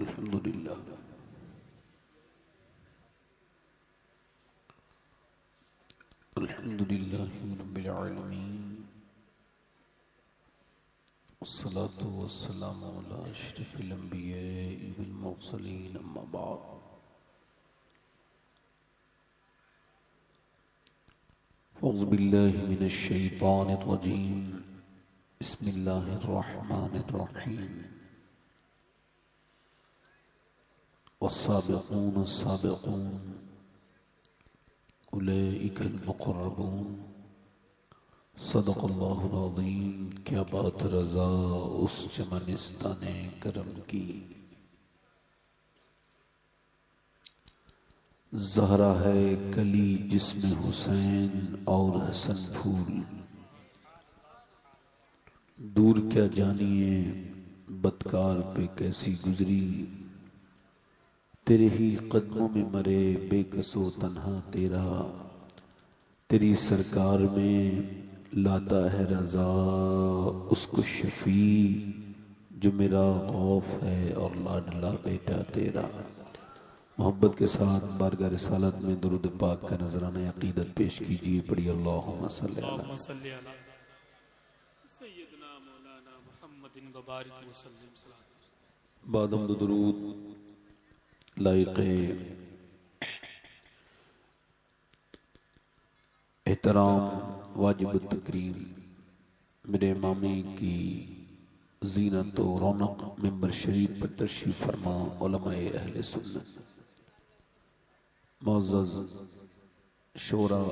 अल्हम्दुलिल्लाह अल्हम्दुलिल्लाहि रब्बिल आलमीन वस्सलातु वस्सलामु अला अशरफिल अंबिया'i वल मुरसलीन अम्मा बाद औज़ु बिल्लाहि मिनश शैतानिर रजीम बिस्मिल्लाहिर रहमानिर रहीम वस्साबिक़ून अस्साबिक़ून उलैइकल मुक़र्रबून सदक़ल्लाहुल अज़ीम। क्या बात रज़ा उस चमनिस्ताने करम की, ज़हरा है कली जिसमें हुसैन और हसन फूल। दूर क्या जानिए बदकार पे कैसी गुजरी, तेरे ही कदमों में मरे बेकसो तन्हा तेरा। तेरी सरकार में लाता है रज़ा उसको शफी, जो मेरा खौफ है और लाडला बेटा तेरा। मोहब्बत के साथ बारगाह रिसालत में दुरूद पाक का नजराना अकीदत पेश कीजिए। पढ़िए अल्लाहुम्मा सल्ली अला सय्यदना मौलाना मुहम्मदिन व बारिक वसल्लम। बाद हम दुरूद लायक़े एहतराम वाजिब तकरीम मेरे मामी की ज़ीनत व रौनक मिंबर शरीफ पर तशरीफ़ फरमा उलमाए अहले सुन्नत, मुअज़्ज़ज़ शोरा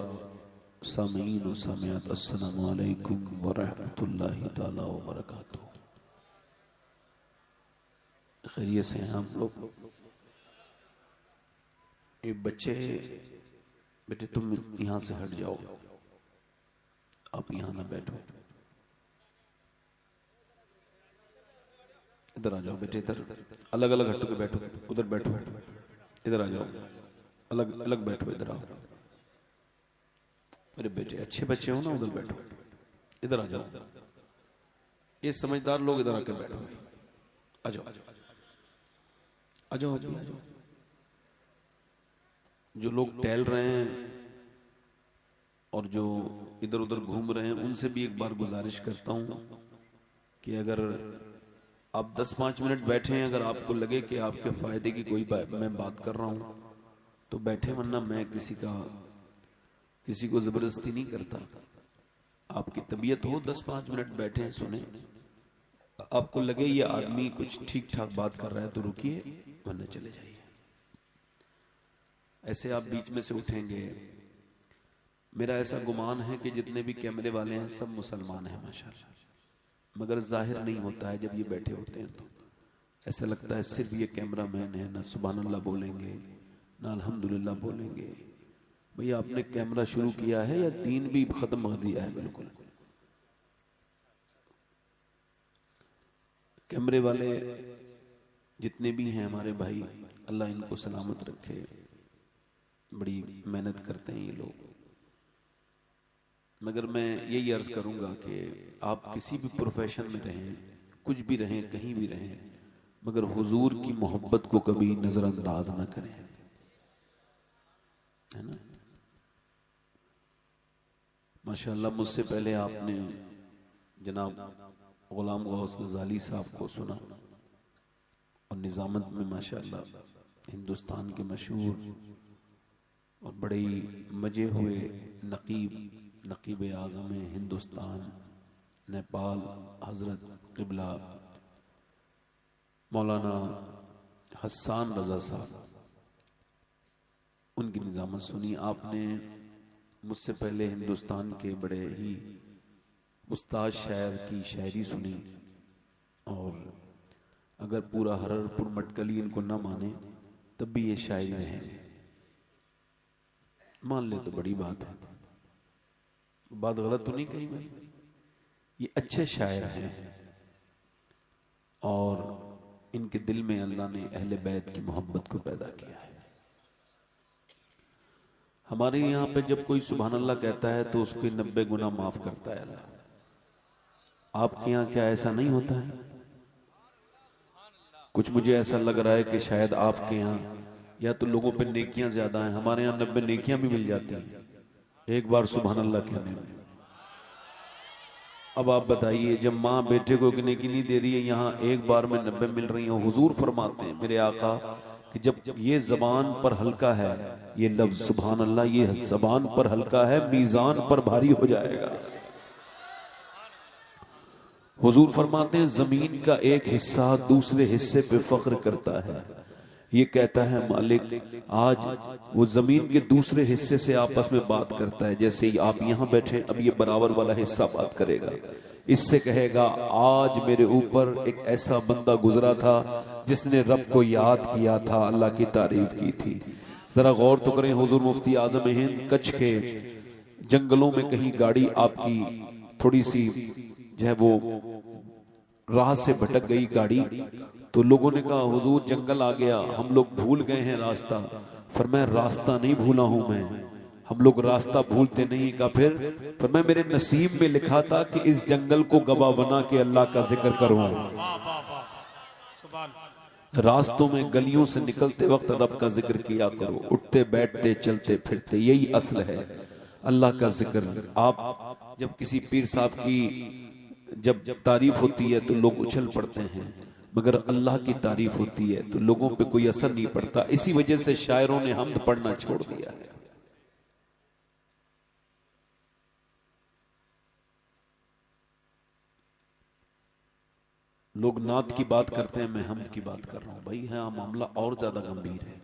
सामीन व सामियात, अस्सलामु अलैकुम व रहमतुल्लाहि ताला व बरकातुहू। खैरियत से हैं हम लोग? ये बच्चे, बेटे तुम यहाँ से हट जाओ, आप यहाँ ना बैठो, इधर आ जाओ बेटे, इधर अलग अलग हट के बैठो, उधर बैठो, इधर आ जाओ, अलग अलग बैठो, इधर आओ मेरे बेटे, अच्छे बच्चे हो ना, उधर बैठो, इधर आ जाओ। ये समझदार लोग इधर आकर बैठो, आ जाओ आ जाओ आ जाओ आ जाओ। जो लोग टहल रहे हैं और जो इधर उधर घूम रहे हैं, उनसे भी एक बार गुजारिश करता हूं कि अगर आप 10-5 मिनट बैठे हैं, अगर आपको लगे कि आपके फायदे की कोई मैं बात कर रहा हूं तो बैठे, वरना मैं किसी को जबरदस्ती नहीं करता। आपकी तबीयत हो 10-5 मिनट बैठे सुने, आपको लगे ये आदमी कुछ ठीक ठाक बात कर रहा है तो रुकिए, वरना चले जाइए। ऐसे आप बीच में से उठेंगे, मेरा ऐसा गुमान है कि जितने भी कैमरे वाले हैं सब मुसलमान हैं माशाल्लाह, मगर जाहिर नहीं होता है। जब ये बैठे होते हैं तो ऐसा लगता है सिर्फ ये कैमरा मैन है, ना सुभान अल्लाह बोलेंगे ना अल्हम्दुलिल्लाह बोलेंगे। भैया आपने कैमरा शुरू किया है या दीन भी खत्म कर दिया है? बिल्कुल। कैमरे वाले जितने भी हैं हमारे भाई, अल्लाह इनको सलामत रखे, बड़ी मेहनत करते हैं ये लोग। मगर मैं यही अर्ज करूंगा कि आप किसी भी प्रोफेशन में रहें, कुछ भी रहें, कहीं भी रहें, मगर हुजूर की मोहब्बत को कभी नजरअंदाज ना करें, है ना। माशाअल्लाह मुझसे पहले आपने जनाब गुलाम गौस गजाली साहब को सुना, और निजामत में माशाअल्लाह हिंदुस्तान के मशहूर और बड़े ही मजे हुए नकीब आज़म हिंदुस्तान नेपाल हजरत क़िबला मौलाना हसन रज़ा साहब, उनकी निजामत सुनी आपने। मुझसे पहले हिंदुस्तान के बड़े ही उस्ताद शायर की शायरी सुनी, और अगर पूरा हररपुर मटकली इनको ना माने तब भी ये शायरी रहेंगे, मान ले तो बड़ी बात है। बात गलत तो नहीं कही मैंने? ये अच्छे शायर हैं और इनके दिल में अल्लाह ने अहले बैत की मोहब्बत को पैदा किया है। हमारे यहाँ पे जब कोई सुभान अल्लाह कहता है तो उसके 90 गुना माफ करता है अल्लाह। आपके यहाँ क्या ऐसा नहीं होता है? कुछ मुझे ऐसा लग रहा है कि शायद आपके यहाँ या तो लोगों पे नेकियां ज्यादा हैं, हमारे यहाँ 90 नेकियां भी मिल जाती हैं एक बार सुभान अल्लाह कहने में। अब आप बताइए, जब माँ बेटे को एक नेकी नहीं दे रही है, यहाँ एक बार में 90 मिल रही हैं। हुजूर फरमाते हैं मेरे आका कि जब ये जबान पर हल्का है, ये लफ्ज सुभान अल्लाह ये जबान पर हल्का है, मीजान पर भारी हो जाएगा। हुजूर फरमाते हैं जमीन का एक हिस्सा दूसरे हिस्से पे फख्र करता है, ये कहता है मालिक आज वो जमीन के दूसरे हिस्से से आपस में बात करता है, जैसे ही आप यहाँ बैठे अब ये बराबर वाला हिस्सा बात करेगा, इससे कहेगा आज मेरे ऊपर एक ऐसा बंदा गुजरा था जिसने रब को याद किया था, अल्लाह की तारीफ की थी। जरा गौर तो करें, हुजूर मुफ्ती आजम हिंद कच्छ के जंगलों में कहीं गाड़ी आपकी थोड़ी सी जो है वो राह से भटक गई गाड़ी, तो लोगों ने कहा हुजूर जंगल आ गया, हम लोग भूल गए हैं रास्ता। फरमाया रास्ता नहीं भूला हूं मैं, हम लोग रास्ता भूलते नहीं। का फिर मैं मेरे नसीब में लिखा था कि इस जंगल को गवाह बना के अल्लाह का जिक्र करूं। रास्तों में गलियों से निकलते वक्त रब का जिक्र किया करो, उठते बैठते चलते फिरते, यही असल है अल्लाह का जिक्र। आप जब किसी पीर साहब की जब तारीफ होती है तो लोग उछल पड़ते हैं, मगर अल्लाह की तारीफ होती है तो लोगों पे कोई असर नहीं पड़ता। इसी वजह से शायरों ने हम्द पढ़ना छोड़ दिया है। लोग नात की बात करते हैं, मैं हम्द की बात कर रहा हूं। भाई हाँ, मामला और ज्यादा गंभीर है।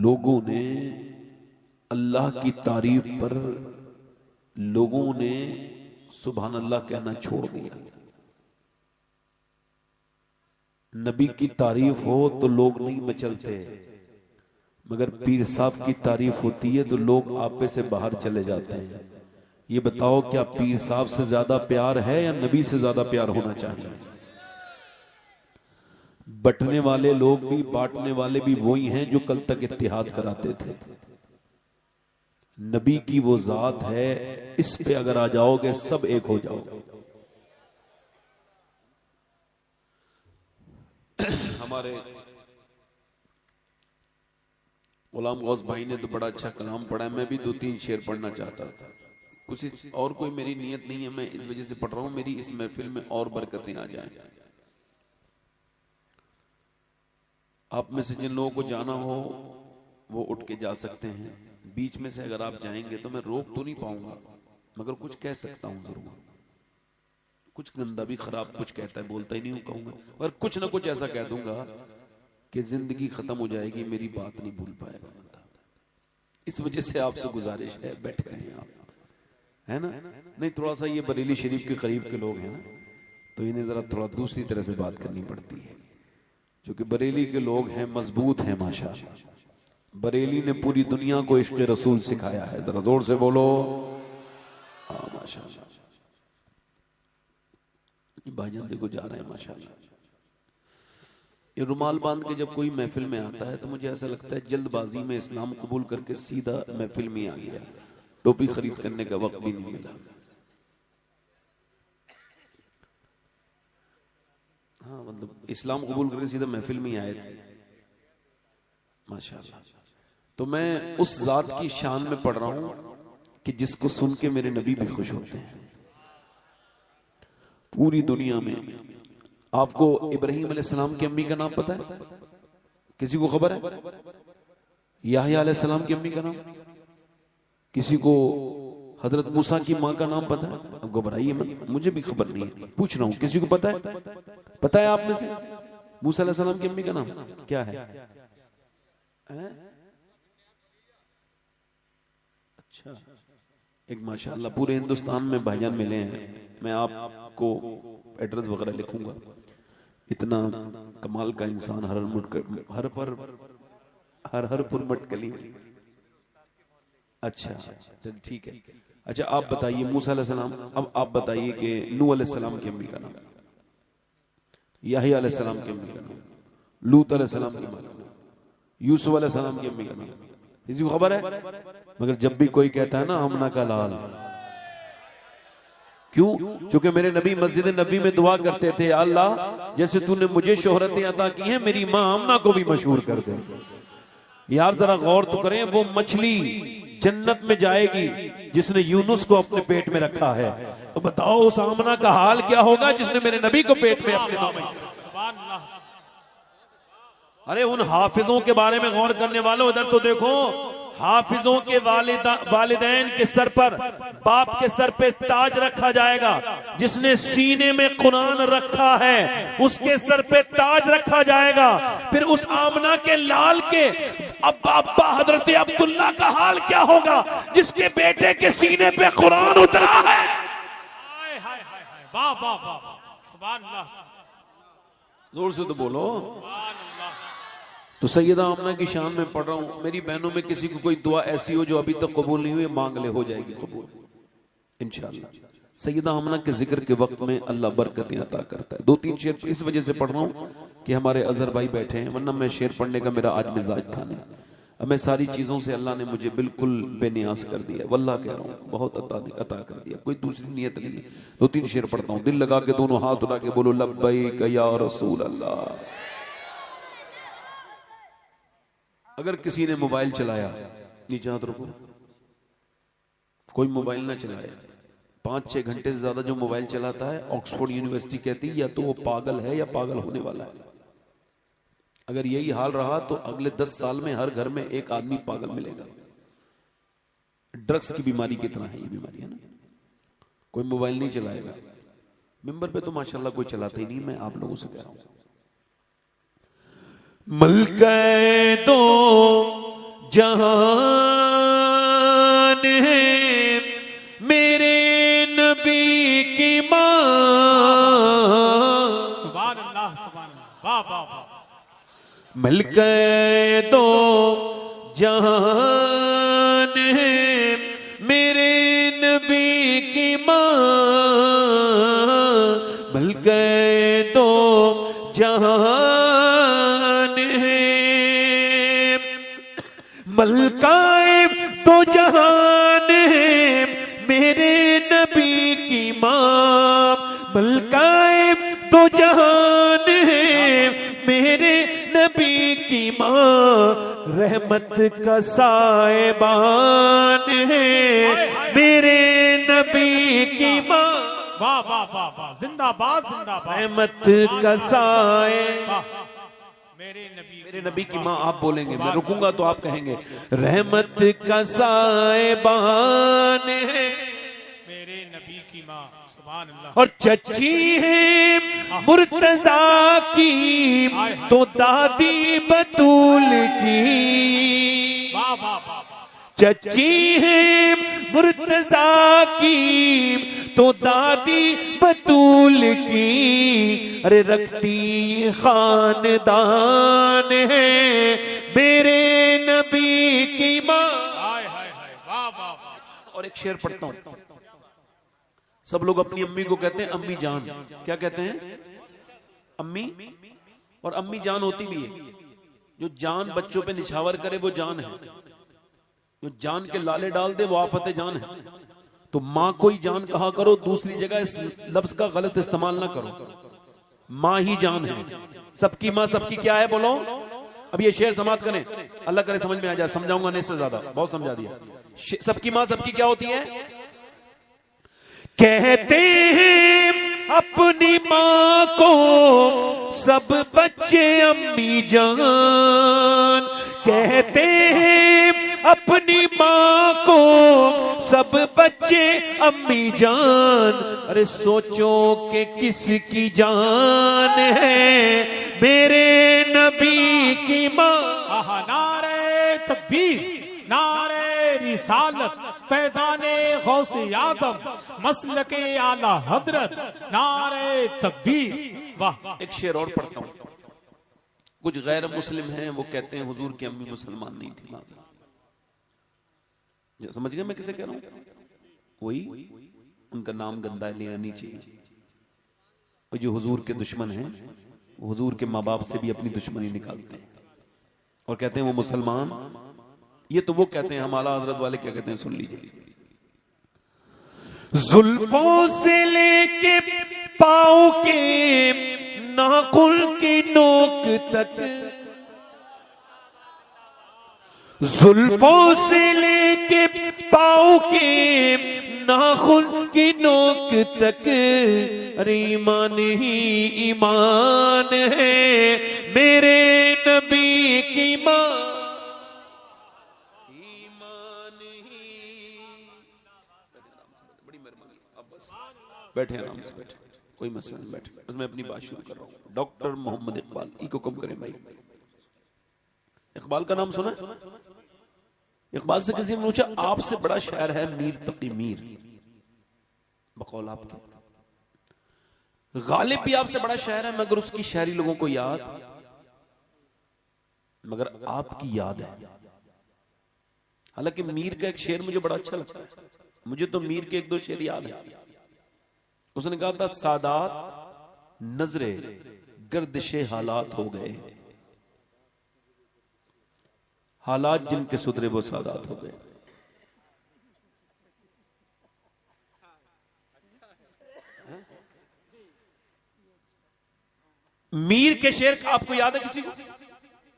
लोगों ने अल्लाह की तारीफ पर लोगों ने सुभान अल्लाह कहना छोड़ दिया। नबी की तारीफ हो तो लोग नहीं मचलते, मगर पीर साहब की तारीफ होती है तो लोग आपे से बाहर चले जाते हैं। ये बताओ क्या पीर साहब से ज्यादा प्यार है या नबी से ज्यादा प्यार होना चाहिए? बटने वाले लोग भी बांटने वाले भी वही हैं जो कल तक इत्तिहाद कराते थे। नबी की वो जात है, इस पे अगर आ जाओगे सब एक हो जाओगे। हमारे गुलाम गौस भाई ने तो बड़ा अच्छा कलाम पढ़ा है, मैं भी 2-3 शेर पढ़ना चाहता था। कुछ और कोई मेरी नियत नहीं है, मैं इस वजह से पढ़ रहा हूं मेरी इस महफिल में और बरकतें आ जाएं। आप में से जिन लोगों को जाना हो वो उठ के जा सकते हैं। बीच में से अगर आप जाएंगे तो मैं रोक तो नहीं पाऊंगा, मगर कुछ कह सकता हूं जरूर। कुछ गंदा भी खराब कुछ कहता है, बोलता ही नहीं हूं कहूंगा, और कुछ ना कुछ ऐसा कह दूंगा कि जिंदगी खत्म हो जाएगी, मेरी बात नहीं भूल पाएगा बंदा। इस वजह से आपसे गुजारिश है बैठे रहें आप, है ना? नहीं थोड़ा सा ये बरेली शरीफ के करीब के लोग हैं ना, तो इन्हें जरा थोड़ा दूसरी तरह से बात करनी पड़ती है, क्योंकि बरेली के लोग हैं मजबूत हैं माशाअल्लाह। बरेली ने पूरी दुनिया को इश्क़ रसूल सिखाया है, जरा जोर से बोलो हाँ माशाअल्लाह। भाईजान देखो जा रहे हैं माशाअल्लाह। ये रुमाल बांध के जब कोई महफिल में आता है तो मुझे ऐसा लगता है जल्दबाजी में इस्लाम कबूल करके सीधा महफिल में आ गया, टोपी खरीद करने का वक्त भी नहीं मिला। हाँ मतलब इस्लाम कबूल करके सीधा महफिल में आए थे माशाअल्लाह। तो मैं उस जात की शान में पढ़ रहा हूं कि जिसको सुन के मेरे नबी भी खुश होते हैं। पूरी दुनिया में आपको इब्राहिम अलैहिस्सलाम की अम्मी का नाम पता है? किसी को खबर है? याह्या अलैहिस्सलाम की अम्मी का नाम? किसी को हजरत मूसा की माँ का नाम पता है? अब घबराइए मत, मुझे भी खबर नहीं है, पूछ रहा हूं किसी को पता है? पता है आप में से? मूसा अलैहिस्सलाम की अम्मी का नाम क्या है? अच्छा, एक माशाअल्लाह पूरे हिंदुस्तान में भाईजान मिले हैं, मैं आपको एड्रेस वगैरह लिखूंगा। इतना कमाल का इंसान हरपुर मटकली। अच्छा चल ठीक है। अच्छा आप बताइए मूसा अलैहिस्सलाम, अब आप बताइए कि नूह अलैहिस्सलाम की अम्मी का नाम, याह्या अलैहिस्सलाम की अम्मी का नाम, लूत अलैहिस्सलाम की माँ का नाम, यूसुफ अलैहिस्सलाम की अम्मी का नाम किसी को खबर है? मगर जब भी कोई कहता है ना हमना का लाल, क्यों? क्योंकि मेरे नबी मस्जिद नबी में दुआ करते थे, अल्लाह जैसे तूने मुझे शोहरतें अता की हैं, मेरी मां आमना को भी मशहूर कर दे। यार जरा गौर तो करें, वो मछली जन्नत में जाएगी जिसने यूनुस को अपने पेट में रखा है, तो बताओ उस आमना का हाल क्या होगा जिसने मेरे नबी को पेट में अपने सुभान अल्लाह। अरे उन हाफिजों के बारे में गौर करने वालों, इधर तो देखो, हाफिजों के वालिदैन के सर पर, बाप के सर पे ताज रखा जाएगा। जिसने सीने में कुरान रखा है उसके सर पे ताज रखा जाएगा। फिर उस आमना के लाल के अब्बा हजरत अब्दुल्ला का हाल क्या होगा जिसके बेटे के सीने पे कुरान उतरा है। हाय हाय हाय हाय, वाह वाह वाह, सुभान अल्लाह, जोर से तो बोलो। सुभान अल्लाह। तो सैयदा आमना की शान में पढ़ रहा हूं, मेरी बहनों में किसी को कोई दुआ ऐसी हो जो अभी तक कबूल नहीं हुई, मांग ले, हो जाएगी कबूल इंशाअल्लाह। सैयदा आमना के जिक्र के वक्त में अल्लाह बरकतें अता करता है। 2-3 शेर इस वजह से पढ़ रहा हूं कि हमारे अजहर भाई बैठे हैं, वरना मैं शेर पढ़ने का मेरा आज मिजाज था नहीं। अब मैं सारी चीजों से अल्लाह ने मुझे बिल्कुल बेनियाज कर दिया, वल्लाह कह रहा हूँ, बहुत अता कर दिया, कोई दूसरी नियत नहीं है। 2-3 शेर पढ़ता हूँ, दिल लगा के दोनों हाथ उठा के बोलो लब्बैक या रसूल अल्लाह। अगर किसी ने मोबाइल चलाया, नीचे हाथ रखो, कोई मोबाइल ना चलाए, 5-6 घंटे से ज्यादा जो मोबाइल चलाता है, ऑक्सफोर्ड यूनिवर्सिटी कहती है या तो वो पागल है या पागल होने वाला है। अगर यही हाल रहा तो अगले 10 साल में हर घर में एक आदमी पागल मिलेगा। ड्रग्स की बीमारी की तरह है ये बीमारी, है ना। कोई मोबाइल नहीं चलाएगा। मिंबर पे तो माशाल्लाह कोई चलाता ही नहीं, मैं आप लोगों से कह रहा हूं। मलके दो जहान है मेरे नबी की मां। सुभान अल्लाह, सुभान अल्लाह, वाह वाह वाह। मलके दो जहान है मेरे नबी की मां। मलके दो जहान है, मलकाए तो जहान है मेरे नबी की मां। मलकाए तो जहान है मेरे नबी की मां। रहमत का साएबान है मेरे नबी की मां। वाह वाह वाह वाह, जिंदाबाद जिंदाबाद। रहमत का साए, मेरे नबी की मां। आप बोलेंगे, मैं रुकूंगा तो आप कहेंगे रहमत का साएबान है मेरे नबी की मां। सुभान अल्लाह। और चची है मुर्तजा की तो दादी बतूल की। वाह वाह वाह। चची है मुर्तजा की तो दादी बतूल की। अरे रखती खानदान है मेरे नबी की मां। हाय हाय हाय, वाह वाह वाह। और एक शेर पढ़ता हूं। सब लोग अपनी अम्मी को कहते हैं अम्मी जान। क्या कहते हैं? अम्मी। और अम्मी जान होती भी है। जो जान बच्चों पे निछावर करे वो जान है, जो जान के लाले डाल दे वो आफत जान है। तो मां को ही जान कहा करो, दूसरी जगह इस लफ्ज का गलत इस्तेमाल ना करो। मां ही जान है। सबकी मां सबकी क्या है बोलो। अब ये शेर समाप्त करें, अल्लाह करे समझ में आ जाए, समझाऊंगा नहीं से ज्यादा, बहुत समझा दिया। सबकी मां सबकी क्या होती है? कहते हैं अपनी मां को सब बच्चे अम्मी जान। कहते हैं अपनी मां को सब बच्चे अम्मी जान। अरे सोचो कि किसकी जान है मेरे नबी की मां। नारे तकबीर, नारे रिसालत, फैज़ाने गौसे आज़म, मसलके आला हजरत, नारे तकबीर। वाह। एक शेर और पढ़ता हूं। कुछ गैर मुस्लिम हैं, वो कहते हैं हुजूर की अम्मी मुसलमान नहीं थी। समझ गए मैं किसे कह रहा हूं? वही उनका नाम गंदा लेना नहीं चाहिए। और जो हुजूर के दुश्मन हैं, हुजूर के माँ बाप से भी अपनी दुश्मनी निकालते हैं और कहते हैं वो मुसलमान। ये तो वो कहते हैं, हम आला हजरत वाले क्या कहते हैं सुन लीजिए। जुल्फों से लेके पाँव के नाखून की नोक तक, जुल्फों से लेके पाँव के नाखून की नोक तक, अरे ईमान ही ईमान है मेरे नबी की ईमान ही। बड़ी मेहरबानी, अब बस बैठे आराम से बैठे, कोई मसला नहीं, बैठे। बस मैं अपनी बात शुरू कर रहा हूँ। डॉक्टर मोहम्मद इकबाल, इको कम करें भाई। इकबाल का नाम सुना? इकबाल से किसी ने पूछा आपसे बड़ा शायर है मीर तकी मीर, बकौल आपके। गालिब भी आपसे बड़ा शायर है मगर उसकी शायरी लोगों को याद, मगर आपकी याद है। हालांकि मीर का एक शेर मुझे बड़ा अच्छा लगता है, मुझे तो मीर के एक दो शेर याद है। उसने कहा था सादात नजरे गर्दिशे हालात हो गए, हालात जिनके सुधरे वो सादात हो गए। मीर के शेर आपको याद है किसी को?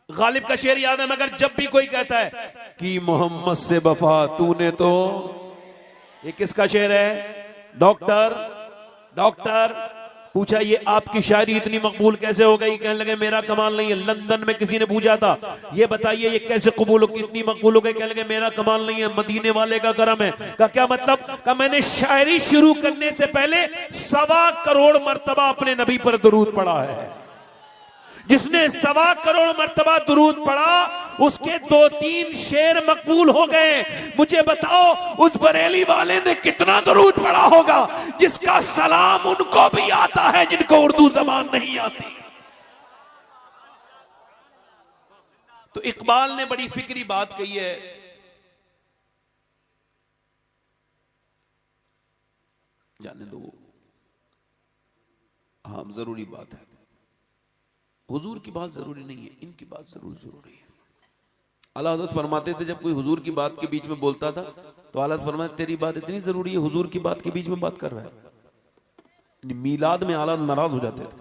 गालिब का शेर याद है, मगर जब भी कोई कहता है कि मोहम्मद से वफा तूने, तो ये किसका शेर है? डॉक्टर पूछा ये आपकी शायरी इतनी मकबूल कैसे हो गई? कहने लगे मेरा कमाल नहीं है। लंदन में किसी ने पूछा था ये बताइए ये कैसे कबूल हो, इतनी मकबूल हो गई? कहने लगे मेरा कमाल नहीं है, मदीने वाले का करम है। का क्या मतलब? का मैंने शायरी शुरू करने से पहले 1.25 करोड़ मर्तबा अपने नबी पर दुरूद पढ़ा है। जिसने 1.25 करोड़ मर्तबा दुरूद पढ़ा उसके 2-3 शेर मकबूल हो गए। मुझे बताओ उस बरेली वाले ने कितना दुरूद पढ़ा होगा जिसका सलाम उनको भी आता है जिनको उर्दू जबान नहीं आती। तो इकबाल ने बड़ी फिक्री बात कही है, जाने दो, हाँ जरूरी बात है। हुजूर की बात जरूरी नहीं है, इनकी बात जरूर जरूरी है। आला हज़रत फरमाते थे जब कोई हुजूर की बात के बीच में बोलता था तो आला हज़रत फरमाते तेरी बात इतनी जरूरी है, हुजूर की बात के बीच में बात कर रहा है। मीलाद में आला नाराज हो जाते थे,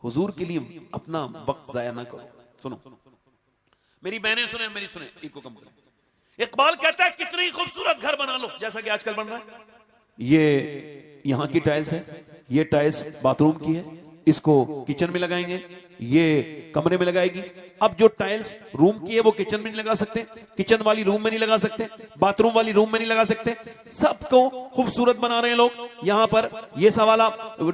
हुजूर के लिए अपना वक्त जाया ना करो। सुनो मेरी बहनें, सुने मेरी सुने, इको कम करो। इकबाल कहता है कितनी खूबसूरत घर बना लो जैसा कि आजकल बन रहा है। ये यहां की टाइल्स है, ये टाइल्स बाथरूम की है, इसको किचन में लगाएंगे, ये कमरे में लगाएगी। अब जो टाइल्स रूम की है वो किचन में नहीं लगा सकते, किचन वाली रूम में नहीं लगा सकते, बाथरूम वाली रूम में नहीं लगा सकते। सबको खूबसूरत बना रहे हैं लोग। यहां पर ये सवाला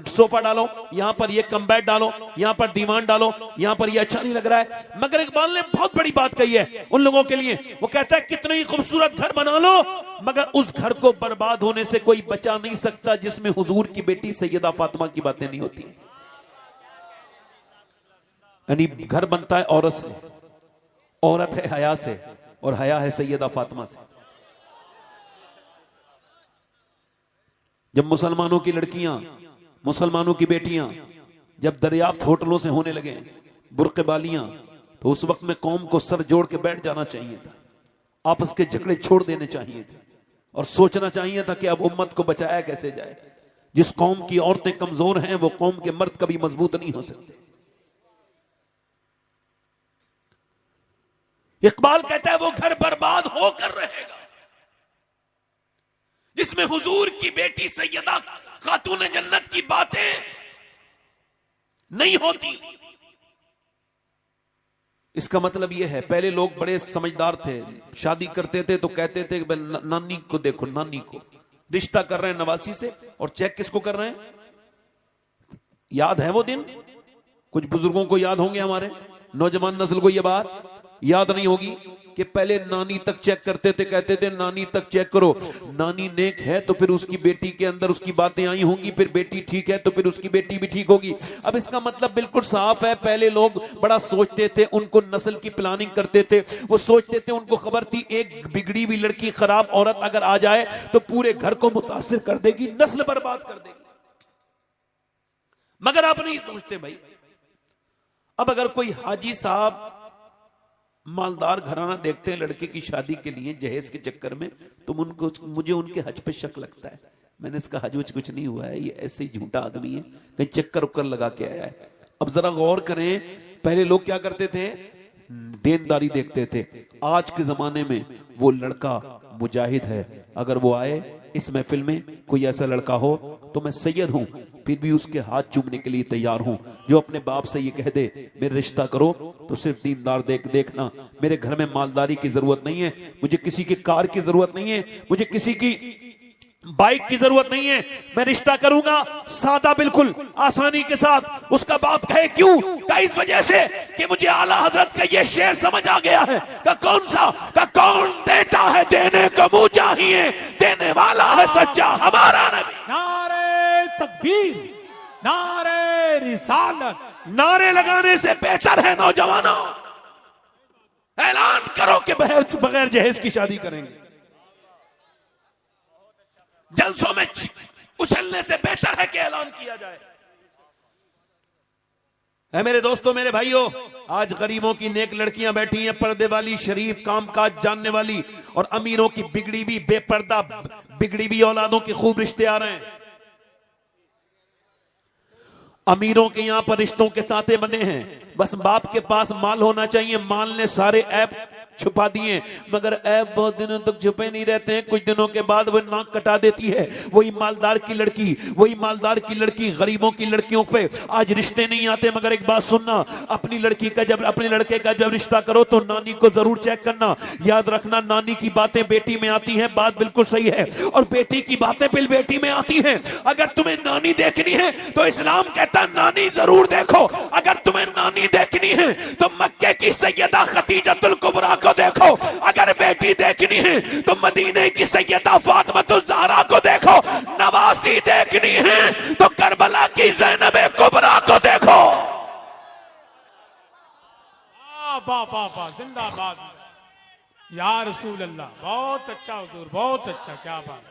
सोफा डालो, यहां पर ये कम बेड डालो, यहां पर दीवान डालो, यहां पर ये अच्छा नहीं लग रहा है। मगर इकबाल ने बहुत बड़ी बात कही है उन लोगों के लिए। वो कहता है कितने ही खूबसूरत घर बना लो मगर उस घर को बर्बाद होने से कोई बचा नहीं सकता जिसमें हुजूर की बेटी सैयदा फातिमा की बातें नहीं होती। यानी घर बनता है औरत से, औरत है हया से, और हया है सैयदा फातिमा से। जब मुसलमानों की लड़कियां, मुसलमानों की बेटियां जब दरियाफ्त होटलों से होने लगे बुर्के बालियां, तो उस वक्त में कौम को सर जोड़ के बैठ जाना चाहिए था, आपस के झगड़े छोड़ देने चाहिए थे और सोचना चाहिए था कि अब उम्मत को बचाया कैसे जाए। जिस कौम की औरतें कमजोर हैं वो कौम के मर्द कभी मजबूत नहीं हो सकते। इकबाल कहता है वो घर बर्बाद होकर रहेगा जिसमें हुजूर की बेटी सैयदा खातून जन्नत की बातें नहीं होती। इसका मतलब यह है पहले लोग बड़े समझदार थे, शादी करते थे तो कहते थे कि नानी को देखो, नानी को रिश्ता कर रहे हैं नवासी से, और चेक किसको कर रहे हैं? याद है वो दिन? कुछ बुजुर्गों को याद होंगे, हमारे नौजवान नस्ल को यह बात याद नहीं होगी कि पहले नानी तक चेक करते थे, कहते थे नानी तक चेक करो, नानी नेक है तो फिर उसकी बेटी के अंदर उसकी बातें आई होंगी, फिर बेटी ठीक है तो फिर उसकी बेटी भी ठीक होगी। अब इसका मतलब बिल्कुल साफ है, पहले लोग बड़ा सोचते थे, उनको नस्ल की प्लानिंग करते थे, वो सोचते थे, उनको खबर थी एक बिगड़ी हुई लड़की, खराब औरत अगर आ जाए तो पूरे घर को मुतासिर कर देगी, नस्ल बर्बाद कर देगी। मगर आप नहीं सोचते भाई। अब अगर कोई हाजी साहब मालदार घराना देखते हैं लड़के की शादी के लिए जहेज के चक्कर में, तुम उनको, मुझे उनके हज पे शक लगता है। मैंने इसका हज वज कुछ नहीं हुआ है, ये ऐसे ही झूठा आदमी है, कहीं चक्कर उक्कर लगा के आया है। अब जरा गौर करें, पहले लोग क्या करते थे, देनदारी देखते थे। आज के जमाने में वो लड़का मुजाहिद है, अगर वो आए इस महफिल में कोई ऐसा लड़का हो तो मैं सैयद हूं फिर भी उसके हाथ चूमने के लिए तैयार हूं। जो अपने बाप से ये कह दे मेरे रिश्ता करो तो सिर्फ दीनदार देखना, मेरे घर में मालदारी की जरूरत नहीं है, मुझे किसी की कार की जरूरत नहीं है, मुझे किसी की बाइक की जरूरत नहीं है, मैं रिश्ता करूंगा सादा बिल्कुल आसानी के साथ। उसका बाप कहे क्यों? का इस वजह से कि मुझे आला हजरत का ये शेर समझ आ गया है। का कौन सा? का कौन देता है देने को मुंह चाहिए, देने वाला है सच्चा हमारा नबी। नारे तकबीर, नारे रिसालत। नारे लगाने से बेहतर है नौजवानों ऐलान करो कि बगैर जहेज की शादी करेंगे। जलसों में उछलने से बेहतर है कि ऐलान किया जाए। है मेरे दोस्तों, मेरे भाइयों, आज गरीबों की नेक लड़कियां बैठी हैं, पर्दे वाली, शरीफ, कामकाज जानने वाली, और अमीरों की बिगड़ी हुई, बेपर्दा बिगड़ी हुई औलादों के खूब रिश्ते आ रहे हैं। अमीरों के यहां पर रिश्तों के तांते बने हैं, बस बाप के पास माल होना चाहिए, माल ने सारे ऐप छुपा दिए, मगर ऐप बहुत दिनों तक छुपे नहीं रहते हैं, कुछ दिनों के बाद वो नाक कटा देती है। वही मालदार की लड़की गरीबों की लड़कियों पे आज रिश्ते नहीं आते। मगर एक बात सुनना, अपनी लड़की का जब, अपने लड़के का जब रिश्ता करो तो नानी को जरूर चेक करना। याद रखना, नानी की बातें बेटी में आती हैं, बात बिल्कुल सही है, और बेटी की बातें फिर बेटी में आती हैं। अगर तुम्हें नानी देखनी है तो इस्लाम कहता है नानी जरूर देखो। अगर तुम्हें नानी देखनी है तो मक्के की सैयदा खदीजतुल कुबरा को देखो। अगर बेटी देखनी है तो मदीने की सैयदा फातिमा ज़हरा को देखो। नवासी देखनी है तो करबला की ज़ैनब कुबरा को देखो। वाह वाह वाह, जिंदाबाद या रसूल अल्लाह। बहुत अच्छा हुजूर, बहुत अच्छा, क्या बात,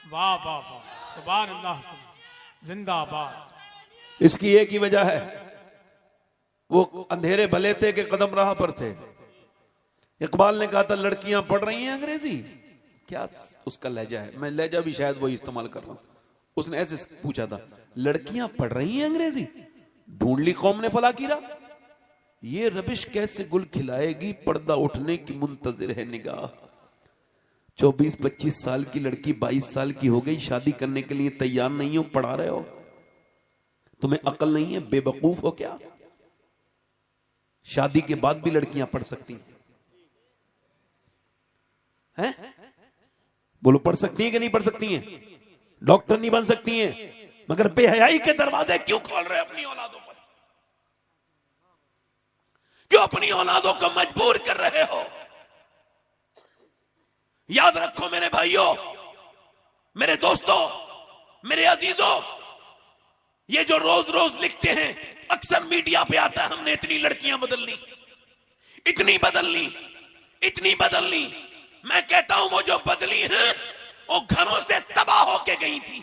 वाह वाह वाह, सुभान अल्लाह, जिंदाबाद। इसकी एक ही वजह है, वो अंधेरे भले थे कि कदम राह पर थे। इकबाल ने कहा था लड़कियां पढ़ रही हैं अंग्रेजी, क्या उसका लहजा है, मैं लहजा भी शायद वही इस्तेमाल कर रहा हूं। उसने ऐसे पूछा था, लड़कियां पढ़ रही हैं अंग्रेजी, ढूंढ ली कौम ने फला कीरा। ये रबिश कैसे गुल खिलाएगी, पर्दा उठने की मुंतजिर है निगाह। 24-25 साल की लड़की 22 साल की हो गई, शादी करने के लिए तैयार नहीं हो, पढ़ा रहे हो। तुम्हें अकल नहीं है, बेवकूफ हो क्या? शादी के बाद भी लड़कियां पढ़ सकती हैं? बोलो, पढ़ सकती हैं कि नहीं पढ़ सकती हैं? डॉक्टर नहीं बन सकती हैं, मगर बेहयाई के दरवाजे क्यों खोल रहे अपनी औलादों पर? क्यों अपनी औलादों को मजबूर कर रहे हो? याद रखो मेरे भाइयों, मेरे दोस्तों, मेरे अजीजों, ये जो रोज रोज लिखते हैं, अक्सर मीडिया पे आता है हमने इतनी लड़कियां बदल ली, इतनी बदल ली, इतनी बदल ली। मैं कहता हूं वो जो बदली हैं वो घरों से तबाह होके गई थी,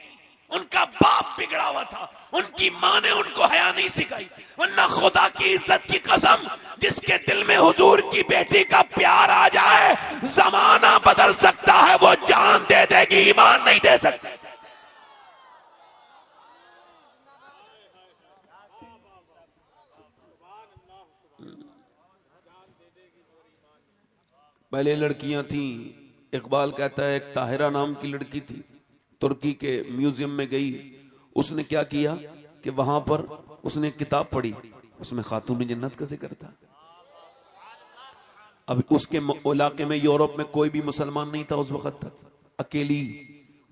उनका बाप बिगड़ा हुआ था, उनकी मां ने उनको हया नहीं सिखाई। वरना खुदा की इज्जत की कसम, जिसके दिल में हुजूर की बेटी का प्यार आ जाए, जमाना बदल सकता है, वो जान दे देगी, ईमान नहीं दे सकती। पहले लड़कियां थी, इकबाल कहता है एक ताहिरा नाम की लड़की थी, तुर्की के म्यूजियम में गई। उसने क्या किया कि वहां पर उसने किताब पढ़ी, उसमें खातून जन्नत का जिक्र था। अब उसके इलाके में, यूरोप में कोई भी मुसलमान नहीं था उस वक्त तक, अकेली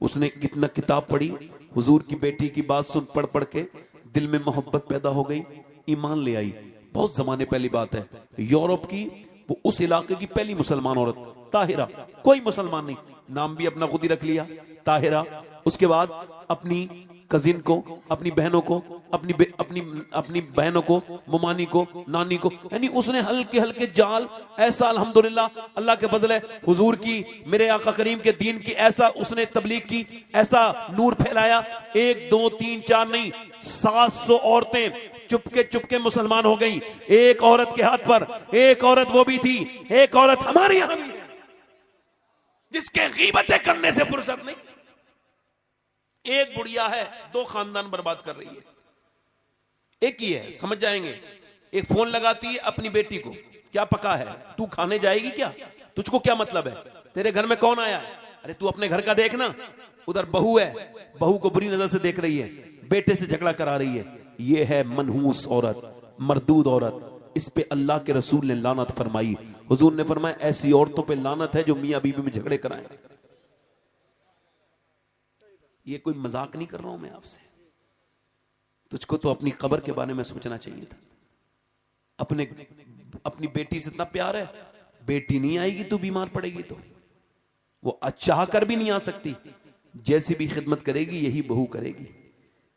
उसने कितना किताब पढ़ी, हुजूर की बेटी की बात सुन, पढ़ पढ़ के दिल में मोहब्बत पैदा हो गई, ईमान ले आई। बहुत जमाने पहली बात है, यूरोप की, वो उस इलाके की पहली मुसलमान औरत, ताहिरा, कोई मुसलमान नहीं, नाम भी अपना खुद ही रख लिया, ताहिरा। उसके बाद अपनी कजिन को, अपनी बहनों को, अपनी बहनों को, मुमानी को, नानी को, यानी उसने हल्के हल्के जाल, ऐसा अल्हम्दुलिल्लाह अल्लाह के बदले हुजूर की, मेरे आका करीम के दीन की, ऐसा उसने तबलीग की, ऐसा नूर फैलाया। 1 2 3 4 नहीं, 700 औरतें चुपके चुपके मुसलमान हो गई। एक औरत के हाथ पर, एक औरत वो भी थी, एक औरत हमारे यहां भी है जिसके गीबतें करने से फुर्सत नहीं। एक बुढ़िया है, 2 खानदान बर्बाद कर रही है। एक ही है, समझ जाएंगे। एक फोन लगाती है अपनी बेटी को, क्या पका है, तू खाने जाएगी क्या, तुझको क्या मतलब है, तेरे घर में कौन आया है, अरे तू अपने घर का देखना। उधर बहू है, बहू को बुरी नजर से देख रही है, बेटे से झगड़ा करा रही है। ये है मनहूस औरत, मरदूद औरत। इस पे अल्लाह के रसूल ने लानत फरमाई। हुजूर ने फरमाया ऐसी औरतों पे लानत है जो मियां बीवी में झगड़े कराएं। ये कोई मजाक नहीं कर रहा हूं मैं आपसे। तुझको तो अपनी कब्र के बारे में सोचना चाहिए था। अपनी बेटी से इतना प्यार है, बेटी नहीं आएगी तू बीमार पड़ेगी तो वो चाह कर भी नहीं आ सकती। जैसी भी खिदमत करेगी यही बहू करेगी।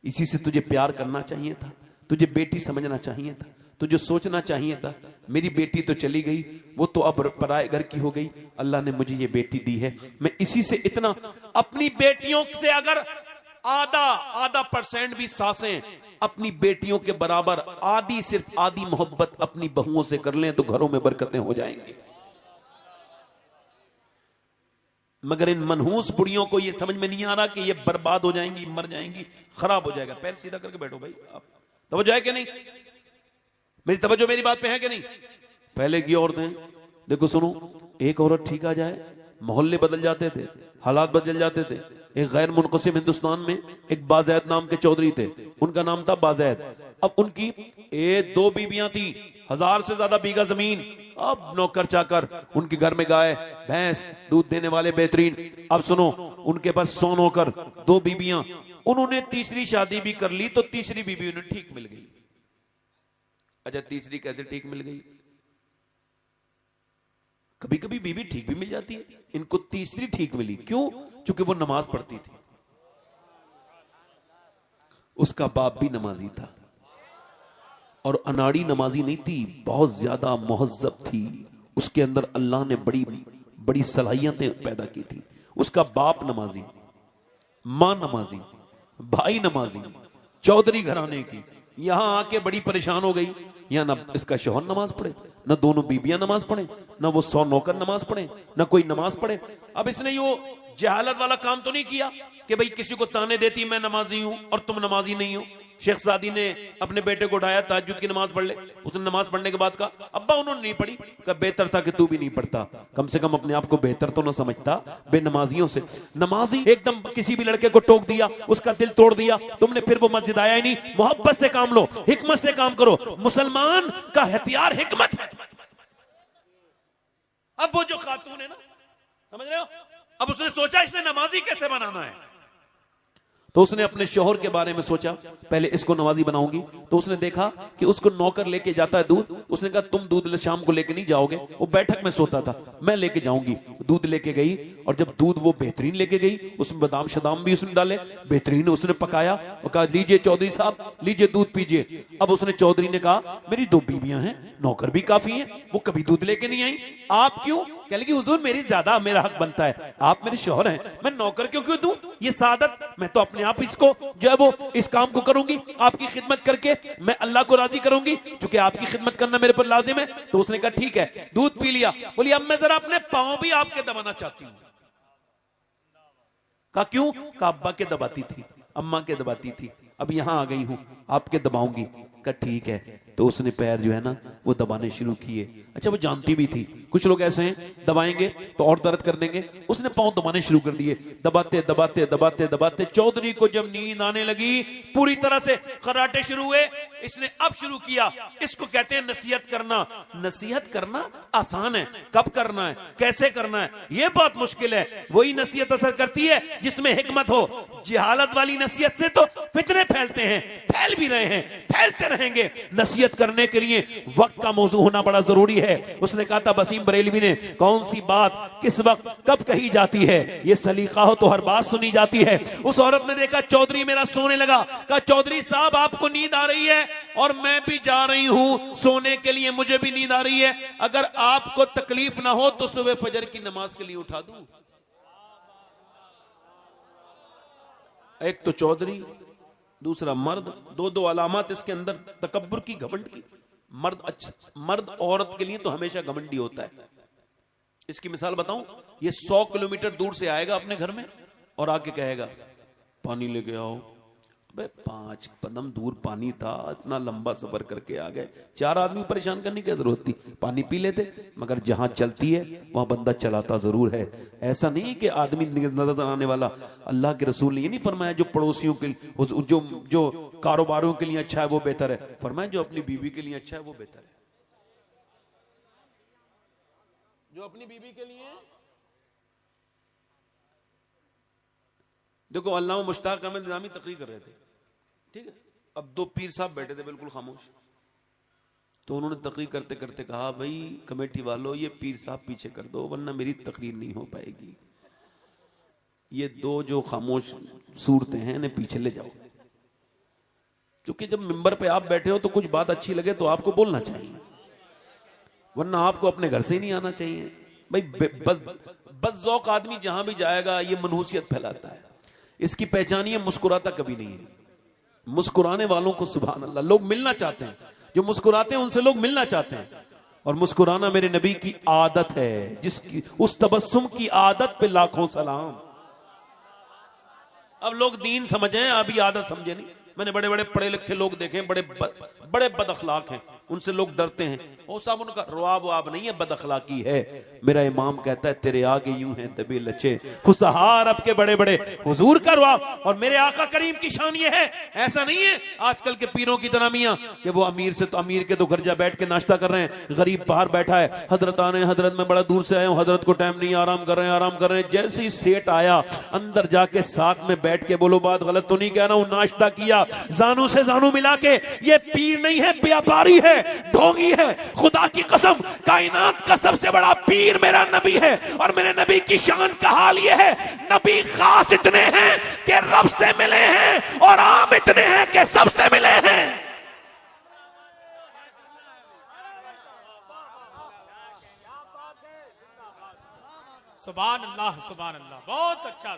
इसी से तुझे प्यार करना चाहिए था, तुझे बेटी समझना चाहिए था, तुझे सोचना चाहिए था। मेरी बेटी तो चली गई, वो तो अब पराए घर की हो गई, अल्लाह ने मुझे ये बेटी दी है, मैं इसी से इतना अपनी बेटियों से अगर आधा % भी सांसें अपनी बेटियों के बराबर, आधी सिर्फ आधी मोहब्बत अपनी बहुओं से कर लें तो घरों में बरकतें हो जाएंगी। मगर इन मनहूस बुढ़ियों को ये समझ में नहीं आ रहा कि ये बर्बाद हो जाएंगी, मर जाएंगी, खराब हो जाएगा। पैर सीधा करके बैठो भाई, आप तवज्जो है कि नहीं, मेरी तवज्जो मेरी बात पे है कि नहीं। पहले की औरतें देखो, सुनो, एक औरत ठीक आ जाए, मोहल्ले बदल जाते थे, हालात बदल जाते थे। एक गैर मुनक़सिम हिंदुस्तान में एक बाज़ैद नाम के चौधरी थे, उनका नाम था बाज़ैद। अब उनकी 2 बीबियां थी, 1000 से ज्यादा बीघा जमीन। अब नौकर चाकर, उनके घर में गाय भैंस दूध देने वाले बेहतरीन। अब सुनो, उनके पास 100 नौकर, 2 बीबियां। उन्होंने तीसरी शादी भी कर ली तो तीसरी बीबी उन्हें ठीक मिल गई। अच्छा, तीसरी कैसे ठीक मिल गई? कभी कभी बीबी ठीक भी मिल जाती है, इनको तीसरी ठीक मिली। क्यों? क्योंकि वो नमाज पढ़ती थी, उसका बाप भी नमाजी था और अनाड़ी नमाजी नहीं थी, बहुत ज्यादा मुहज्जब थी। उसके अंदर अल्लाह ने बड़ी बड़ी सलाहियतें पैदा की थी। उसका बाप नमाजी, मां नमाजी, भाई नमाजी, चौधरी घराने की। यहां आके बड़ी परेशान हो गई, यहां ना इसका शौहर नमाज पढ़े, ना दोनों बीबियां नमाज पढ़े, ना वो 100 नौकर नमाज पढ़े, ना कोई नमाज पढ़े। अब इसने वो जहालत वाला काम तो नहीं किया कि भाई किसी को ताने देती मैं नमाजी हूं और तुम नमाजी नहीं हो। शेख सादी ने अपने बेटे को उठाया, तहज्जुद की नमाज पढ़ ले। उसने नमाज पढ़ने के बाद कहा अब्बा उन्होंने नहीं पढ़ी। कहा बेहतर था कि तू भी नहीं पढ़ता, कम से कम अपने आप को बेहतर तो ना समझता बेनमाजियों से। नमाजी एकदम किसी भी लड़के को टोक दिया, उसका दिल तोड़ दिया, तुमने फिर वो मस्जिद आया ही नहीं। मोहब्बत से काम लो, हिकमत से काम करो। मुसलमान का हथियार हिकमत है। अब वो जो खातून है ना, समझ रहे हो, अब उसने सोचा इसे नमाजी कैसे बनाना है, तो उसने अपने शोहर के बारे में सोचा, पहले इसको नमाजी बनाऊंगी। तो उसने देखा कि उसको नौकर लेके जाता है दूध। उसने कहा तुम दूध शाम को लेके नहीं जाओगे, वो बैठक में सोता था, मैं लेके जाऊंगी। दूध लेके गई और जब दूध वो बेहतरीन लेके गई, उसमें बादाम शदाम भी उसने डाले, बेहतरीन उसने पकाया और कहा लीजिए चौधरी साहब, लीजिए दूध पीजिए। अब उसने चौधरी ने कहा मेरी 2 बीबियां हैं, नौकर भी काफी हैं, वो कभी दूध लेके नहीं आई, आप क्यों? कह लगी हुजूर मेरी ज्यादा मेरा हक बनता है, आप मेरे शौहर हैं, मैं नौकर क्यों दूं? ये सादत, मैं तो अपने आप इसको जो है वो इस काम को करूंगी, आपकी खिदमत करके मैं अल्लाह को राजी करूंगी, क्योंकि आपकी खिदमत करना मेरे पर लाजिम है। तो उसने कहा ठीक है, दूध पी लिया। बोली अब मैं जरा अपने पांव भी आपके दबाना चाहती हूं। कहा क्यों? कहा अब्बा के दबाती थी, अम्मा के दबाती थी, अब यहां आ गई हूं आपके दबाऊंगी। कहा ठीक है। तो उसने पैर जो है ना वो दबाने शुरू किए। अच्छा, वो जानती भी थी कुछ लोग ऐसे हैं दबाएंगे तो और दर्द कर देंगे। उसने पांव दबाने शुरू कर दिए, दबाते दबाते दबाते दबाते चौधरी को जब नींद आने लगी, पूरी तरह से खराटे शुरू हुए। इसने अब शुरू किया, इसको कहते हैं नसीहत करना। नसीहत करना आसान है, कब करना है, कैसे करना है, यह बहुत मुश्किल है। वही नसीहत असर करती है जिसमें हिकमत हो। जिहालत वाली नसीहत से तो फितने फैलते हैं, फैल भी रहे हैं, फैलते रहेंगे। नसीहत करने के लिए वक्त का मौजू होना बड़ा जरूरी है। उसने कहा था वसीम बरेलवी ने, कौन सी बात किस वक्त कब कही जाती है, ये सलीका हो तो हर बात सुनी जाती है। उस औरत ने देखा चौधरी मेरा सोने लगा। कहा चौधरी साहब आपको नींद आ रही है और मैं भी जा रही हूं सोने के लिए, मुझे भी नींद आ रही है, अगर आपको तकलीफ ना हो तो सुबह फजर की नमाज के लिए उठा दूं। एक तो चौधरी दूसरा मर्द, दो दो अलामत इसके अंदर तकब्बुर की, घमंड की। मर्द अच्छा, मर्द औरत के लिए तो हमेशा घमंडी होता है। इसकी मिसाल बताऊं, ये 100 किलोमीटर दूर से आएगा अपने घर में और आके कहेगा पानी लेके आओ। अबे 5 कदम दूर पानी था, इतना लंबा सफर करके आ गए, 4 आदमी परेशान करने की जरूरत थी, पानी पी लेते। मगर जहां चलती है वहां बंदा चलाता जरूर है। ऐसा नहीं कि आदमी नजर आने वाला, अल्लाह के रसूल ने ये नहीं फरमाया जो पड़ोसियों के, जो कारोबारों के लिए अच्छा है वो बेहतर है, फरमाया जो अपनी बीवी के लिए अच्छा है वो बेहतर है। जो अपनी बीवी के लिए, देखो अल्लामा मुश्ताक अहमद निजामी तकरीर कर रहे थे, ठीक है, अब 2 पीर साहब बैठे थे बिल्कुल खामोश। तो उन्होंने तकरीर करते करते कहा, भाई कमेटी वालों ये पीर साहब पीछे कर दो वरना मेरी तकरीर नहीं हो पाएगी। ये 2 जो खामोश सूरतें हैं इन्हें पीछे ले जाओ। क्योंकि जब मिंबर पे आप बैठे हो तो कुछ बात अच्छी लगे तो आपको बोलना चाहिए, वरना आपको अपने घर से ही नहीं आना चाहिए। भाई बदज़ौक़ आदमी जहां भी जाएगा ये मनहूसियत फैलाता है। इसकी पहचान ये मुस्कुराता कभी नहीं है। मुस्कुराने वालों को सुभान अल्लाह लोग मिलना चाहते हैं, जो मुस्कुराते हैं उनसे लोग मिलना चाहते हैं। और मुस्कुराना मेरे नबी की आदत है, जिसकी उस तबस्सुम की आदत पे लाखों सलाम। अब लोग दीन समझे, अभी आदत समझे नहीं। मैंने बड़े बड़े पढ़े लिखे लोग देखे, बड़े बद अखलाक हैं, उनसे लोग डरते हैं। ओ साहब उनका रुआब वाब नहीं है, बद अखलाकी है। मेरा इमाम कहता है तेरे आगे यूं हैं दबे लचे खुशहार अब के बड़े बड़े हुजूर का रुआब। और मेरे आका करीम की शान ये है, ऐसा नहीं है आजकल के पीरों की तरह मियां कि वो अमीर से तो अमीर के तो घर जा बैठ के नाश्ता कर रहे हैं, गरीब बाहर बैठा है, हजरत आने, हजरत मैं बड़ा दूर से आया हूं, हजरत को टाइम नहीं, आराम कर रहे हैं। जैसे ही सेठ आया अंदर जाके साथ में बैठ के, बोलो बात गलत तो नहीं कह रहा हूं, नाश्ता किया जानू से जानू मिला के। ये पीर नहीं है, व्यापारी है, ढोंगी है। खुदा की कसम कायनात का सबसे बड़ा पीर मेरा नबी है। और मेरे नबी की शान का हाल ये है, नबी खास इतने हैं कि रब से मिले हैं और आम इतने हैं कि सबसे मिले हैं। सुभान अल्लाह, सुभान अल्लाह, बहुत अच्छा।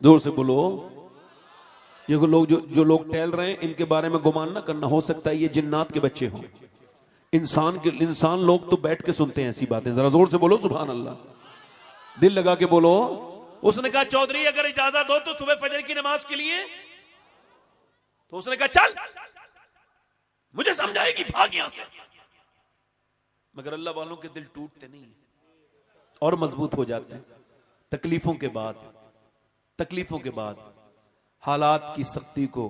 जोर से बोलो। ये लोग जो लोग टहल रहे हैं इनके बारे में गुमान ना करना, हो सकता है ये जिन्नात के बच्चे हों। इंसान लोग तो बैठ के सुनते हैं ऐसी बातें। जरा जोर से बोलो सुभान अल्लाह, दिल लगा के बोलो। उसने कहा चौधरी अगर इजाजत हो तो सुबह फजर की नमाज के लिए, तो उसने कहा चल मुझे समझाएगी, भाग यहां से। मगर अल्लाह वालों के दिल टूटते नहीं और मजबूत हो जाते हैं तकलीफों के बाद। हालात की सख्ती को,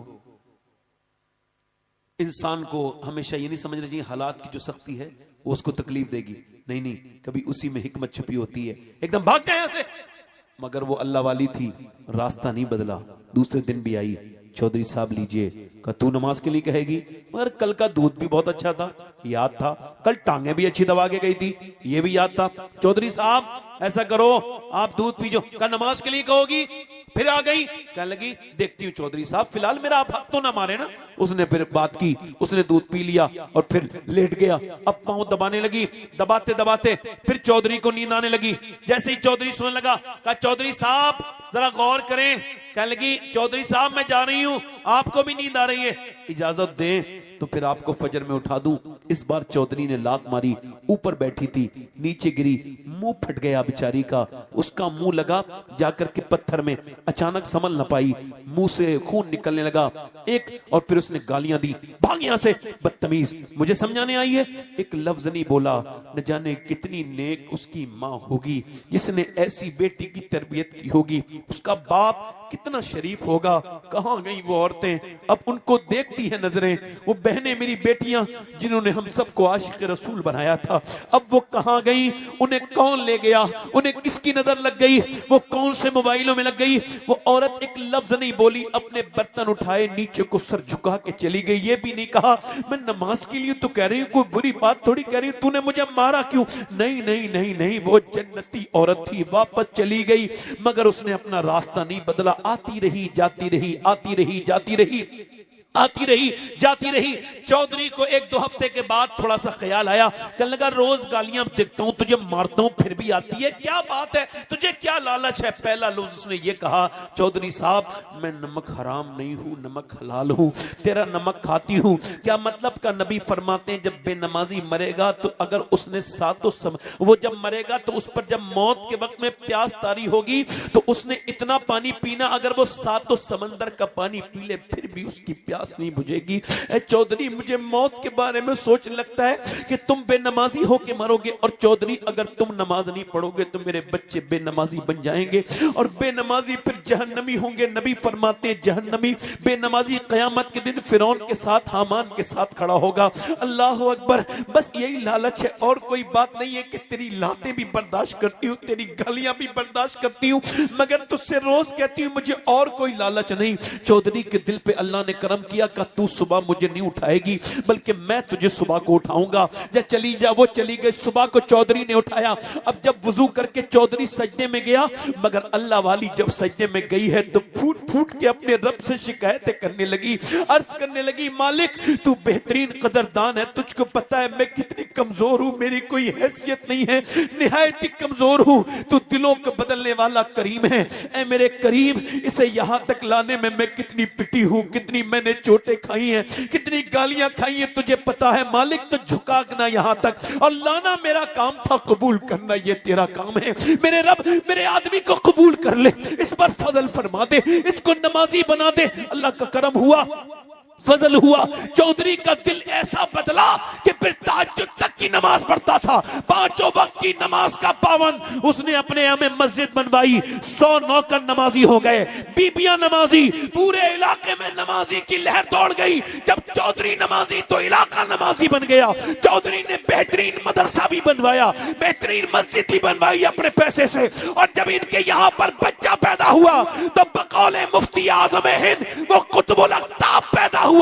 इंसान को हमेशा ये नहीं समझना चाहिए हालात की जो सख्ती है वो उसको तकलीफ देगी। नहीं, कभी उसी में हिकमत छुपी होती है। एकदम भाग गए यहां से। मगर वो अल्लाह वाली थी, रास्ता नहीं बदला। दूसरे दिन भी आई, चौधरी साहब लीजिए। कहा तू नमाज के लिए कहेगी, मगर कल का दूध भी बहुत अच्छा था, याद था। कल टांगे भी अच्छी दबा के गई थी, ये भी याद था। चौधरी साहब ऐसा करो आप दूध पीजो। कल नमाज के लिए कहोगी, फिर आ गई, कहने लगी देखती हूँ चौधरी साहब फिलहाल मेरा आप हक तो ना मारे ना। उसने फिर बात की, उसने दूध पी लिया और फिर लेट गया। अब पांव दबाने लगी, दबाते दबाते फिर चौधरी को नींद आने लगी। जैसे ही चौधरी सोने लगा, कहा चौधरी साहब जरा गौर करें। कहने लगी चौधरी साहब मैं जा रही हूं, आपको भी नींद आ रही है, इजाजत दें तो फिर आपको फजर में उठा दूं। इस बार चौधरी ने लात मारी, ऊपर बैठी थी, नीचे गिरी, मुंह फट गया बेचारी का। उसका मुंह लगा जाकर के पत्थर में, अचानक संभल न पाई, मुंह से खून निकलने लगा एक। और फिर उसने गालियां दी, भाग यहां से बदतमीज, मुझे समझाने आई है। एक लफ्ज नहीं बोला। न जाने कितनी नेक उसकी माँ होगी जिसने ऐसी बेटी की तरबियत की होगी। उसका बाप कितना शरीफ होगा। कहां गई वो औरतें, अब उनको देखती है नजरें। वो बहनें मेरी बेटियां जिन्होंने हम सबको आशिक रसूल बनाया था, अब वो कहां गई, उन्हें कौन ले गया, उन्हें किसकी नजर लग गई, वो कौन से मोबाइलों में लग गई। वो औरत एक लफ्ज नहीं बोली, अपने बर्तन उठाए नीचे को सर झुका के चली गई। ये भी नहीं कहा मैं नमाज के लिए तो कह रही हूँ, कोई बुरी बात थोड़ी कह रही हूँ, तूने मुझे मारा क्यों। नहीं नहीं नहीं नहीं, वो जन्नती औरत थी, वापस चली गई। मगर उसने अपना रास्ता नहीं बदला, आती रही जाती रही, आती रही जाती रही। आती रही जाती रही। चौधरी को एक दो हफ्ते के बाद थोड़ा सा ख्याल आया, कहने लगा रोज गालियां देखता हूं, तुझे मारता हूं फिर भी आती है, क्या बात है, तुझे क्या लालच है? पहला लफ्ज उसने ये कहा, चौधरी साहब मैं नमक हराम नहीं हूं, नमक हलाल हूं, तेरा नमक खाती हूं। क्या मतलब का? नबी फरमाते हैं जब बेनमाजी मरेगा तो अगर उसने वो जब मरेगा तो उस पर जब मौत के वक्त में प्यास तारी होगी तो उसने इतना पानी पीना, अगर वो सातों समंदर का पानी पी ले फिर भी उसकी प्यास नहीं बुझेगी। ए चौधरी, मुझे मौत के बारे में सोच लगता है कि तुम बेनमाजी होके मरोगे, और चौधरी अगर तुम नमाज नहीं पढ़ोगे तो मेरे बच्चे बेनमाजी बन जाएंगे और बेनमाजी फिर जहन्नमी होंगे। नबी फरमाते हैं जहन्नमी बेनमाजी क़यामत के दिन फिरौन के साथ, हामान के साथ खड़ा होगा। अल्लाह अकबर। बस यही लालच है और कोई बात नहीं है कि तेरी लातें भी बर्दाश्त करती हूँ, तेरी गालियां भी बर्दाश्त करती हूँ, मगर तुझसे रोज कहती हूँ मुझे और कोई लालच नहीं। चौधरी के दिल पे अल्लाह ने करम किया कि तू सुबह मुझे नहीं उठाएगी बल्कि मैं तुझे सुबह को उठाऊंगा। जा चली जा। वो चली गई, सुबह को चौधरी ने उठाया। अब जब वुजू करके चौधरी सजदे में गया, मगर अल्लाह वाली जब सजदे में गई है तो फूट फूट के अपने रब से शिकायतें करने लगी, अर्ज करने लगी, मालिक तू बेहतरीन कदरदान है, तुझको पता है मैं कितनी कमजोर हूं, मेरी कोई हैसियत नहीं है, निहायत ही कमजोर हूं, तू दिलों को बदलने वाला करीम है। ऐ मेरे करीम, इसे यहां तक लाने में मैं कितनी पिटी हूं, कितनी मैंने चोटें खाई हैं, कितनी गालियां खाई हैं, तुझे पता है मालिक। तो झुकाना यहां तक और लाना मेरा काम था, कबूल करना ये तेरा काम है। मेरे रब मेरे आदमी को कबूल कर ले, इस पर फजल फरमा दे, इसको नमाजी बना दे। अल्लाह का करम हुआ, फजल हुआ। चौधरी का दिल ऐसा बदला कि फिर तहज्जुद तक की नमाज पढ़ता था, पांचों वक्त की नमाज का पावन। उसने अपने यहाँ में मस्जिद बनवाई, 100 नौकर नमाजी हो गए, बीबियां नमाजी, पूरे इलाके में नमाजी की लहर दौड़ गई। जब चौधरी नमाजी तो इलाका नमाजी बन गया। चौधरी ने बेहतरीन मदरसा भी बनवाया, बेहतरीन मस्जिद भी बनवाई अपने पैसे से। और जब इनके यहाँ पर बच्चा पैदा हुआ तो बकौले मुफ्ती आजम हिंद वो कुतुबुल अख्ताब पैदा हुआ।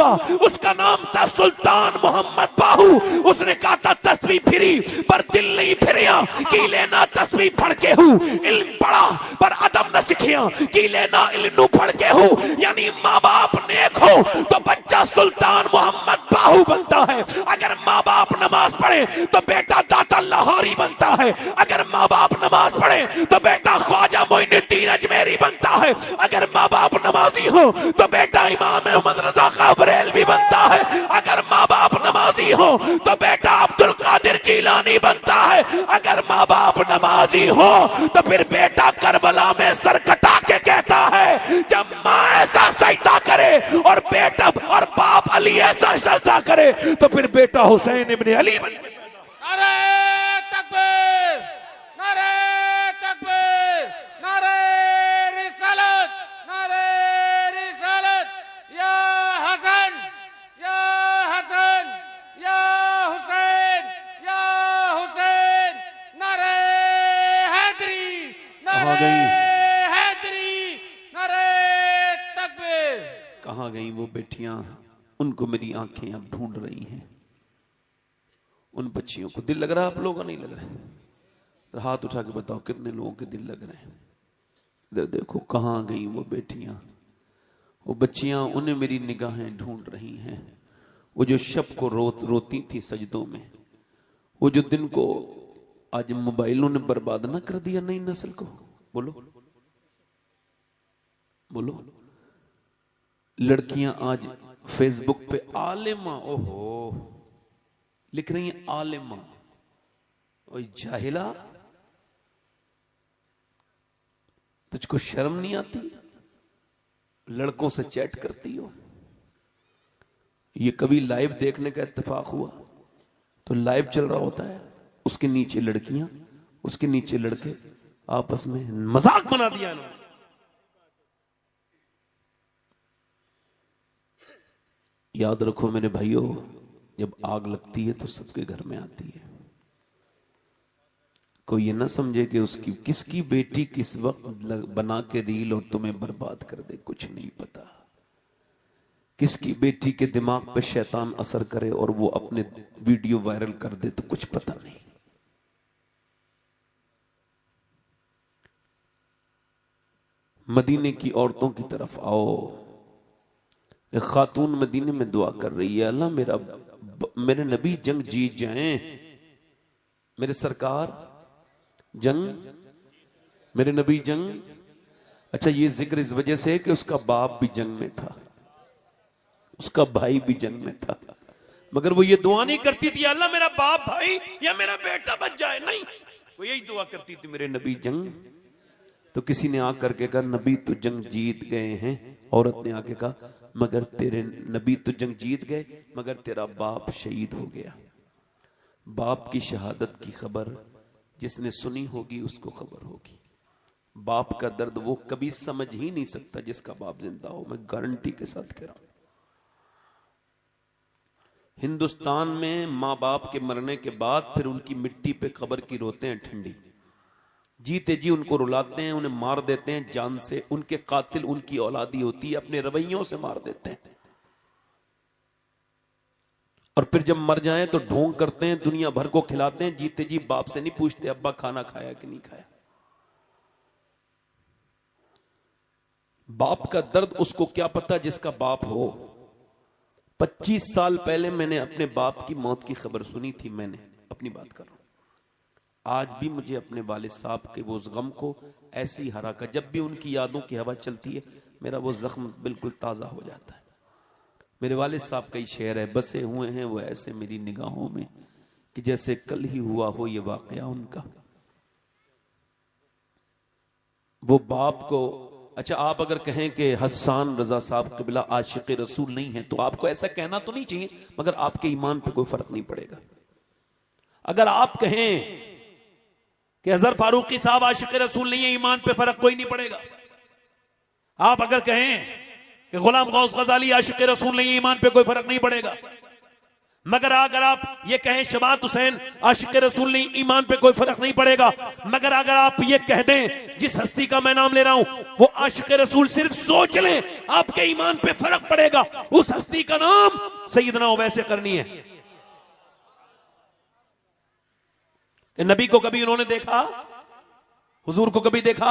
उसका नाम था सुल्तान मोहम्मद बाहू। उसने कहा था तस्वीर फिरी पर दिल नहीं फिरिया, की लेना तस्वीर फड़ के हूँ, इल्म पढ़ा पर अदब न सीखिया, की लेना इल्म फड़ के हूँ। यानी माँ बाप नेक हो तो बच्चा सुल्तान मोहम्मद बाहू बनता है। अगर माँ बाप नमाज पढ़े तो बेटा दाता लाहौरी बनता है। अगर माँ बाप नमाज पढ़े तो बेटा ख्वाजा मोइनुद्दीन अजमेरी बनता है। अगर माँ बाप नमाजी हो तो बेटा इमाम अहमद रजा बरेलवी बनता है। अगर माँ बाप नमाजी हो तो बेटा अब्दुल कादिर जीलानी बनता है। अगर माँ बाप नमाजी हो तो फिर बेटा करबला में सर कटा के कहता है, जब माँ ऐसा सजदा करे और बेटा और बाप अली ऐसा सजदा करे तो फिर बेटा हुसैन इब्ने अली बन। नारे तकबीर, नारे तकबीर, नारे रिसालत, नारे रिसालत। या हसन, या हसन, या हुसैन, या हुसैन। नारे हैदरी, नारे हैदरी, नारे तकबीर। कहाँ गई वो बेटियां? उनको मेरी आंखें अब ढूंढ रही हैं। उन बच्चियों को दिल लग रहा है? आप लोगों को नहीं लग रहा है? हाथ उठा के बताओ कितने लोगों के दिल लग रहे हैं। इधर देखो, कहाँ गई वो बेटियां, वो बच्चियां, उन्हें मेरी निगाहें ढूंढ रही हैं। वो जो शब को रोती थी सजदों में, वो जो दिन को आज मोबाइलों ने बर्बाद ना कर दिया नई नस्ल को। बोलो बोलो। लड़कियां आज फेसबुक पे आलिमा, ओहो लिख रही हैं आलिमा। ओए जाहिला, तुझको शर्म नहीं आती? लड़कों से चैट करती हो। ये कभी लाइव देखने का इत्तेफाक हुआ? तो लाइव चल रहा होता है, उसके नीचे लड़कियां, उसके नीचे लड़के, आपस में मजाक बना दिया इन्होंने। याद रखो मेरे भाइयों, जब आग लगती है तो सबके घर में आती है। कोई ये ना समझे कि उसकी किसकी बेटी किस वक्त बना के रील और तुम्हें बर्बाद कर दे, कुछ नहीं पता। किसकी बेटी के दिमाग पे शैतान असर करे और वो अपने वीडियो वायरल कर दे, तो कुछ पता नहीं। मदीने की औरतों की तरफ आओ, एक खातून मदीने में दुआ कर रही है, अल्लाह मेरे नबी जंग जीत जाएं, मेरे सरकार जंग, मेरे नबी जंग। अच्छा, ये जिक्र इस वजह से है कि उसका बाप भी जंग में था, उसका भाई भी जंग में था, मगर वो ये दुआ नहीं करती थी अल्लाह मेरा बाप भाई या मेरा बेटा बच जाए, नहीं, वो यही दुआ करती थी मेरे नबी जंग। तो किसी ने आकर के कहा नबी तो जंग जीत गए हैं, औरत ने आके कहा मगर तेरे नबी तो जंग जीत गए मगर तेरा बाप शहीद हो गया। बाप की शहादत की खबर जिसने सुनी होगी उसको खबर होगी। बाप का दर्द वो कभी समझ ही नहीं सकता जिसका बाप जिंदा हो, मैं गारंटी के साथ कह रहा हूं। हिंदुस्तान में माँ बाप के मरने के बाद फिर उनकी मिट्टी पे कब्र की रोते हैं ठंडी, जीते जी उनको रुलाते हैं, उन्हें मार देते हैं जान से, उनके कातिल उनकी औलादी होती है, अपने रवैयों से मार देते हैं। और फिर जब मर जाएं तो ढोंग करते हैं, दुनिया भर को खिलाते हैं, जीते जी बाप से नहीं पूछते अब्बा खाना खाया कि नहीं खाया। बाप का दर्द उसको क्या पता जिसका बाप हो। 25 साल पहले मैंने अपने बाप की मौत की खबर सुनी थी, मैंने अपनी बात कर रहा हूं। आज भी मुझे अपने वालिद साहब के वो गम को ऐसी हरा का, जब भी उनकी यादों की हवा चलती है मेरा वो जख्म बिल्कुल ताजा हो जाता है। मेरे वालिद साहब का ही शेर है, बसे हुए हैं वो ऐसे मेरी निगाहों में कि जैसे कल ही हुआ हो ये वाकया उनका। वो बाप को, अच्छा आप अगर कहें कि हसन रजा साहब कबिला आशिक रसूल नहीं है तो आपको ऐसा कहना तो नहीं चाहिए, मगर आपके ईमान पे कोई फर्क नहीं पड़ेगा। अगर आप कहें कि अजहर फारूकी साहब आशिक रसूल नहीं है, ईमान पे फर्क कोई नहीं पड़ेगा। आप अगर कहें कि गुलाम गौस गजाली आशिक रसूल नहीं है, ईमान पे कोई फर्क नहीं पड़ेगा। मगर अगर आप ये कहें शबात हुसैन आशिक रसूल नहीं, ईमान पे कोई फर्क नहीं पड़ेगा। मगर अगर आप ये कह दें जिस हस्ती का मैं नाम ले रहा हूं वो आशिक रसूल, सिर्फ सोच लें आपके ईमान पे फर्क पड़ेगा। उस हस्ती का नाम सैयदना उवैस करनी है। कि नबी को कभी उन्होंने देखा, हुजूर को कभी देखा?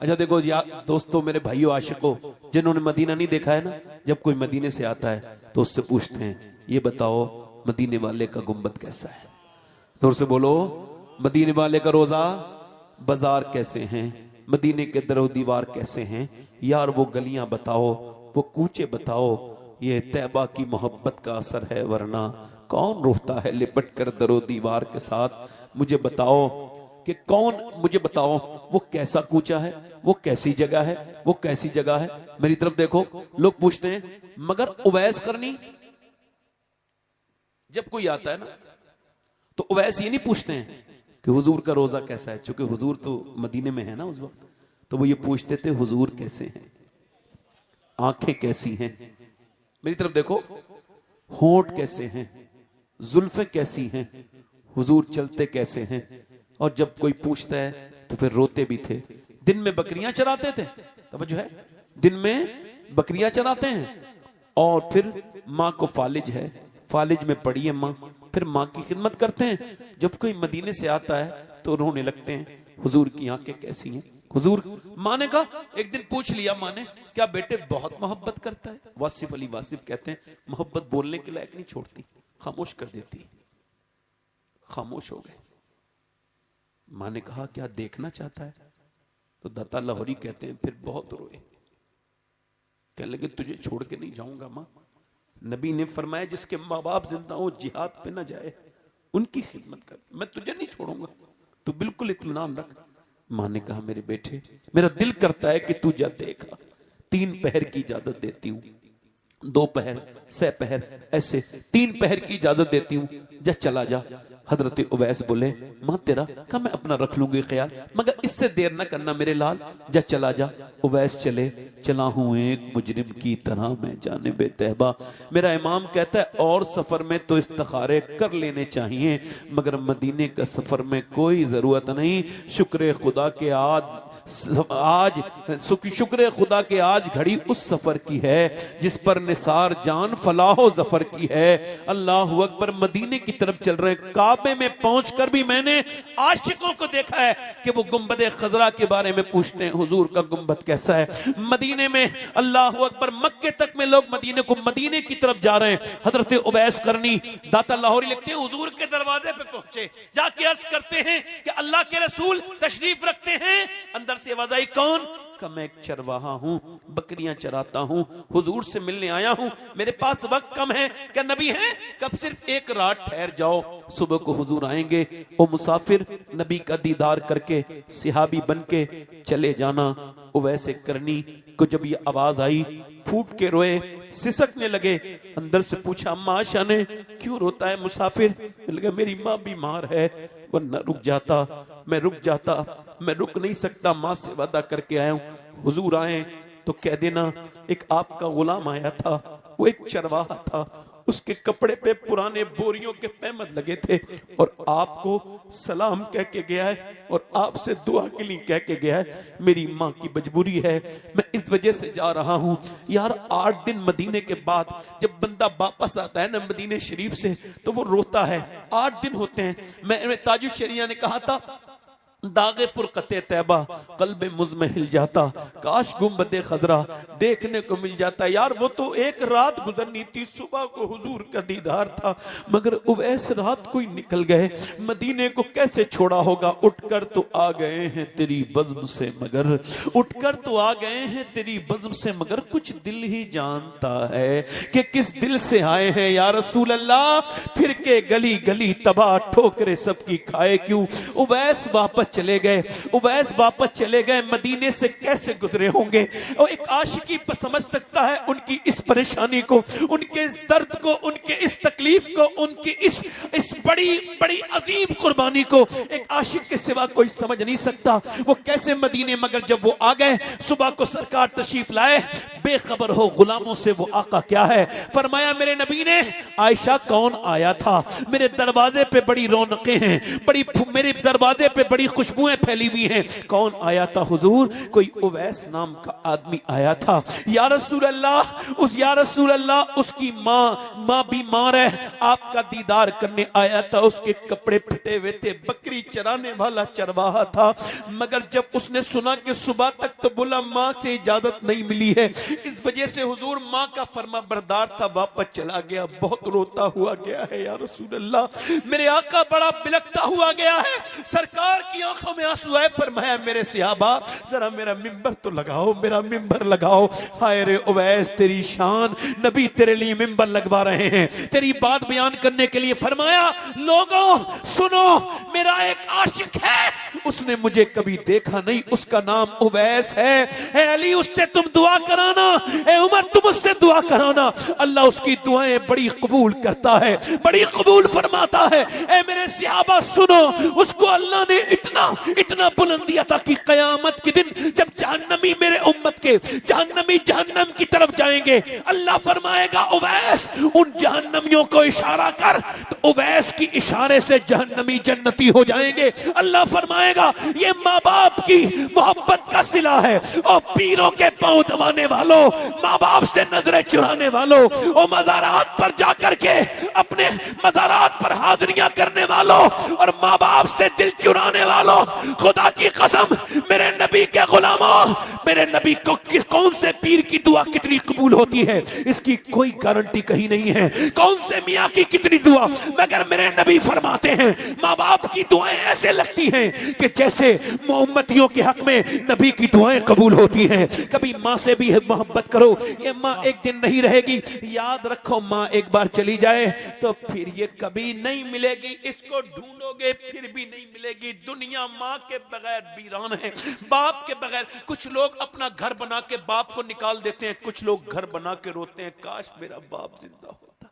अच्छा देखो दोस्तों, मेरे भाइयों आशिकों, जिन्होंने मदीना नहीं देखा है ना, जब कोई मदीने से आता है तो उससे पूछते हैं ये बताओ मदीने वाले का गुंबद कैसा है, तो उससे बोलो मदीने वाले का रोजा बाजार कैसे हैं, मदीने के दरो दीवार कैसे हैं यार, वो गलियां बताओ, वो कूचे बताओ, ये तैबा की मोहब्बत का असर है, वरना कौन रोता है लिपट कर दरो दीवार के साथ। मुझे बताओ कि कौन, मुझे बताओ वो कैसा कूचा है, वो कैसी जगह है, वो कैसी जगह है। मेरी तरफ देखो, लोग पूछते हैं मगर उवैस करनी, जब कोई आता है ना तो उवैस ये नहीं पूछते हैं कि हुजूर का रोजा कैसा है, क्योंकि हुजूर तो मदीने में है ना उस वक्त, तो वो ये पूछते थे हुजूर कैसे हैं, आंखें कैसी हैं। मेरी तरफ देखो, होंठ कैसे हैं, जुल्फें कैसी हैं, हुजूर चलते कैसे हैं। और जब कोई पूछता है तो फिर रोते भी थे। दिन में बकरियां चराते थे, तवज्जो है, दिन में बकरियां चराते हैं और फिर माँ को फालिज है, फालिज में पड़ी है माँ, फिर माँ की खिदमत करते हैं। जब कोई मदीने से आता है तो रोने लगते हैं, हुजूर की आंखें कैसी हैं, हुजूर। माँ ने कहा, एक दिन पूछ लिया माँ ने, क्या बेटे बहुत मोहब्बत करता है? वासिफ अली वासिफ कहते हैं मोहब्बत बोलने के लायक नहीं छोड़ती, खामोश कर देती। खामोश हो गए। माँ ने कहा क्या देखना चाहता है? तो दाता लाहौरी कहते हैं फिर बहुत रोए, कहने लगे तुझे छोड़ के नहीं जाऊंगा माँ। नबी ने फरमाया जिसके माँ बाप जिंदा हो जिहाद पे ना जाए, उनकी खिदमत कर, मैं तुझे नहीं छोड़ूंगा, तू बिल्कुल इत्मीनान रख। माँ ने कहा मेरे बेटे, मेरा दिल करता है कि तू जा देखा, 3 पहर की इजाजत देती हूँ, 2 पहर, 6 पहर, ऐसे 3 पहर की इजाजत देती हूँ, जा चला जा। हजरत उवैस बोले माँ तेरा, कहा मैं अपना रख लूंगी ख्याल, मगर इससे देर न करना मेरे लाल, जा चला जा। उवैस चले, चला हूं एक मुजरिम की तरह मैं जानिबे तहबा। मेरा इमाम कहता है और सफर में तो इस्तिखारे कर लेने चाहिए, मगर मदीने का सफर में कोई जरूरत नहीं। शुक्र खुदा के आज आज शुक्र खुदा के आज घड़ी उस सफर की है जिस पर निसार जान फलाहो जफर की है। अल्लाह अकबर। मदीने की तरफ चल रहे हैं। काबे में पहुंचकर भी मैंने आशिकों को देखा है कि वो गुंबद खजरा के बारे में पूछते हैं, हुजूर का गुंबद कैसा है। मदीने में अल्लाह अकबर मक्के तक में लोग मदीने की तरफ जा रहे हैं। हजरत उवैस करनी दाता लाहौरी लिखते हैं, हुजूर के दरवाजे पे पहुंचे, जाके अर्ज करते हैं कि अल्लाह के रसूल तशरीफ रखते हैं। अंदर से आवाज आई, कौन? का मैं एक चरवाहा हूं, बकरियां चराता हूं, हुजूर से मिलने आया हूं, मेरे पास वक्त कम है। क्या नबी हैं? कब सिर्फ एक रात ठहर जाओ, सुबह को हुजूर आएंगे। ओ मुसाफिर, नबी का दीदार करके सिहाबी बन के चले जाना। उवैस करनी को जब ये आवाज आई फूट के रोए, सिसकने लगे। अंदर से पूछा, अम्मा आशा ने क्यों रोता है मुसाफिर? लगा मेरी माँ बीमार है, वरना रुक जाता, मैं रुक नहीं सकता, माँ से वादा करके आया हूं। हुजूर आए तो कह देना एक आपका गुलाम आया था, वो एक चरवाहा था, उसके कपड़े पे पुराने बोरियों के पैमद लगे थे और आपको सलाम कह के गया है और आपसे दुआ के लिए कह के गया है। मेरी माँ की मजबूरी है, मैं इस वजह से जा रहा हूँ। यार 8 दिन मदीने के बाद जब बंदा वापस आता है ना मदीने शरीफ से, तो वो रोता है। 8 दिन होते हैं। मैं ताजुश शरिया ने कहा था, दागे फुरकते तैबा कल्बे मुझ में हिल जाता, काश गुंबदे खजरा देखने को मिल जाता। यार वो तो एक रात गुजरनी थी, सुबह को हुजूर का दीदार था, मगर उवैस रात को ही निकल गए। मदीने को कैसे छोड़ा होगा? उठकर तो आ गए हैं तेरी बज़्म से मगर, उठकर तो आ गए हैं तेरी बज़्म से मगर, कुछ दिल ही जानता है कि किस दिल से आए हैं। या रसूल अल्लाह, फिर के गली गली तबाह ठोकरे सबकी खाए क्यों? उवैस वापस चले गए। मदीने से कैसे गुजरे होंगे? और एक आशिकी पर समझ सकता है उनकी इस परेशानी को, उनके इस दर्द को, उनके इस तकलीफ को, उनकी इस बड़ी अजीम कुर्बानी को एक आशिक के सिवा कोई समझ नहीं सकता। वो कैसे मदीने, मगर जब वो आ गए, सुबह को सरकार तशरीफ लाए, बेखबर हो गुलामों से वो आका क्या है। फरमाया मेरे नबी ने, आयशा कौन आया था? मेरे दरवाजे पे बड़ी रौनकें हैं, मेरे दरवाजे पे बड़ी खुशबुएं फैली हुई हैं। कौन आया था हुजूर? कोई उवैस नाम का आदमी आया था। या रसूल अल्लाह, उसकी माँ बीमार है, आपका दीदार करने आया था, उसके कपड़े फटे हुए थे, बकरी चराने वाला चरवाहा था। मगर जब उसने सुना कि सुबह तक तो बोला माँ से इजाजत नहीं मिली है, इस वजह से हुजूर माँ का फर्मा बरदार था, वापस चला गया, बहुत रोता हुआ गया है। या रसूल अल्लाह, मेरे आका बड़ा बिलखता हुआ गया है, सरकार की आंखों में आंसू आए। फरमाया मेरे सहाबा, जरा मेरा मिंबर तो लगाओ, मेरा मिंबर लगाओ। हाय रे उवैस, तेरी शान, नबी तेरे लिए मिंबर लगवा रहे हैं, तेरी बात बयान करने के लिए। फरमाया लोगों सुनो, मेरा एक आशिक है, उसने मुझे कभी देखा नहीं, उसका नाम उवैस है। ए अली, उससे तुम दुआ कराना, ए उमर तुम उससे दुआ कराना, अल्लाह उसकी दुआएं बड़ी कबूल करता है, बड़ी कबूल फरमाता है। ए मेरे सहाबा सुनो, उसको अल्लाह ने इतना बुलंद दिया था कि कयामत के दिन जब जहन्नमी मेरे उम्मत के जहन्नमी जहन्नम की तरफ जाएंगे, अल्लाह फरमाएगा उवैस उन जहन्नमियों को इशारा कर, तो उवैस की इशारे से जहन्नमी जन्नती हो जाएंगे। अल्लाह फरमाएगा ये माँ बाप की मोहब्बत का सिला है। और पीरों के पांव दबाने वालों, माँ बाप से नजरें चुराने वालों, और मज़ारात पर जाकर के अपने मज़ारात पर हाज़रियां करने वालों, और माँ बाप से दिल चुराने वालों, खुदा की कसम मेरे नबी के गुलामों, मेरे नबी को कौन से पीर की दुआ कितनी कबूल होती है इसकी कोई गारंटी कहीं नहीं है, कौन से मियाँ की कितनी दुआ, मगर मेरे नबी फरमाते हैं माँ बाप की दुआएं ऐसे लगती हैं कि जैसे मोहम्मतियों के हक में नबी की दुआएं कबूल होती हैं। कभी माँ से भी मोहब्बत करो, ये माँ एक दिन नहीं रहेगी, याद रखो माँ एक बार चली जाए तो फिर ये कभी नहीं मिलेगी, इसको ढूंढोगे फिर भी नहीं मिलेगी। दुनिया माँ के बगैर वीरान है, बाप के बगैर। कुछ लोग अपना घर बना के बाप को निकाल देते हैं, कुछ लोग घर बना के रोते हैं काश मेरा बाप जिंदा होता।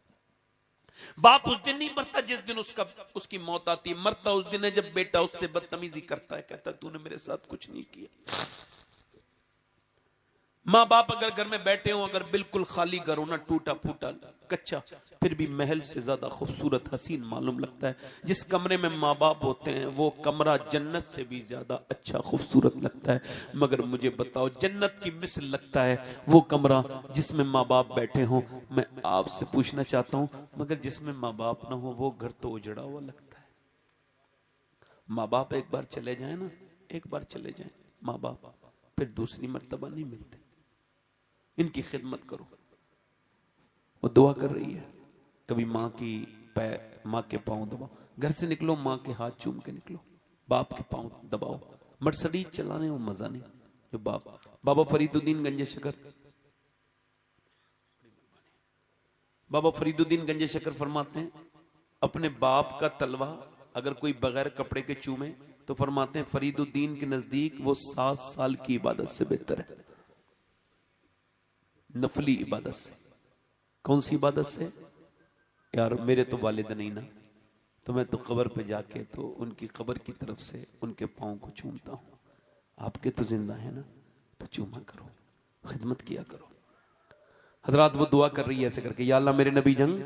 बाप उस दिन नहीं मरता जिस दिन उसकी मौत आती है, मरता उस दिन है जब बेटा उससे बदतमीजी करता है, कहता तूने मेरे साथ कुछ नहीं किया। माँ बाप अगर घर में बैठे हो, अगर बिल्कुल खाली घर हो ना, टूटा फूटा कच्चा, फिर भी महल से ज्यादा खूबसूरत हसीन मालूम लगता है। जिस कमरे में माँ बाप होते हैं वो कमरा जन्नत से भी ज्यादा अच्छा खूबसूरत लगता है। मगर मुझे बताओ, जन्नत की मिसल लगता है वो कमरा जिसमें माँ बाप बैठे हो। मैं आपसे पूछना चाहता हूं, मगर जिसमें माँ बाप ना हो वो घर तो उजड़ा हुआ लगता है। माँ बाप एक बार चले जाए ना, एक बार चले जाए माँ बाप, फिर दूसरी मर्तबा नहीं मिलते। इनकी खिदमत करो। वो दुआ कर रही है, कभी माँ के पांव दबाओ, घर से निकलो माँ के हाथ चूम के निकलो, बाप के पांव दबाओ। मर्सिडीज चलाने में मजा नहीं जो बाबा फरीदुद्दीन गंजे शकर फरमाते हैं, अपने बाप का तलवा अगर कोई बगैर कपड़े के चूमे तो फरमाते हैं फरीदुद्दीन के नजदीक वो 7 साल की इबादत से बेहतर है। नफली इबादत से। कौन सी इबादत से? यार मेरे तो वालिद नहीं ना, तो मैं तो कब्र पे जाके तो उनकी कब्र की तरफ से उनके पाँव को चूमता हूं। आपके तो जिंदा है ना, तो चूमा करो, खिदमत किया करो। हजरात वो दुआ कर रही है ऐसे करके, या अल्लाह मेरे नबी जंग,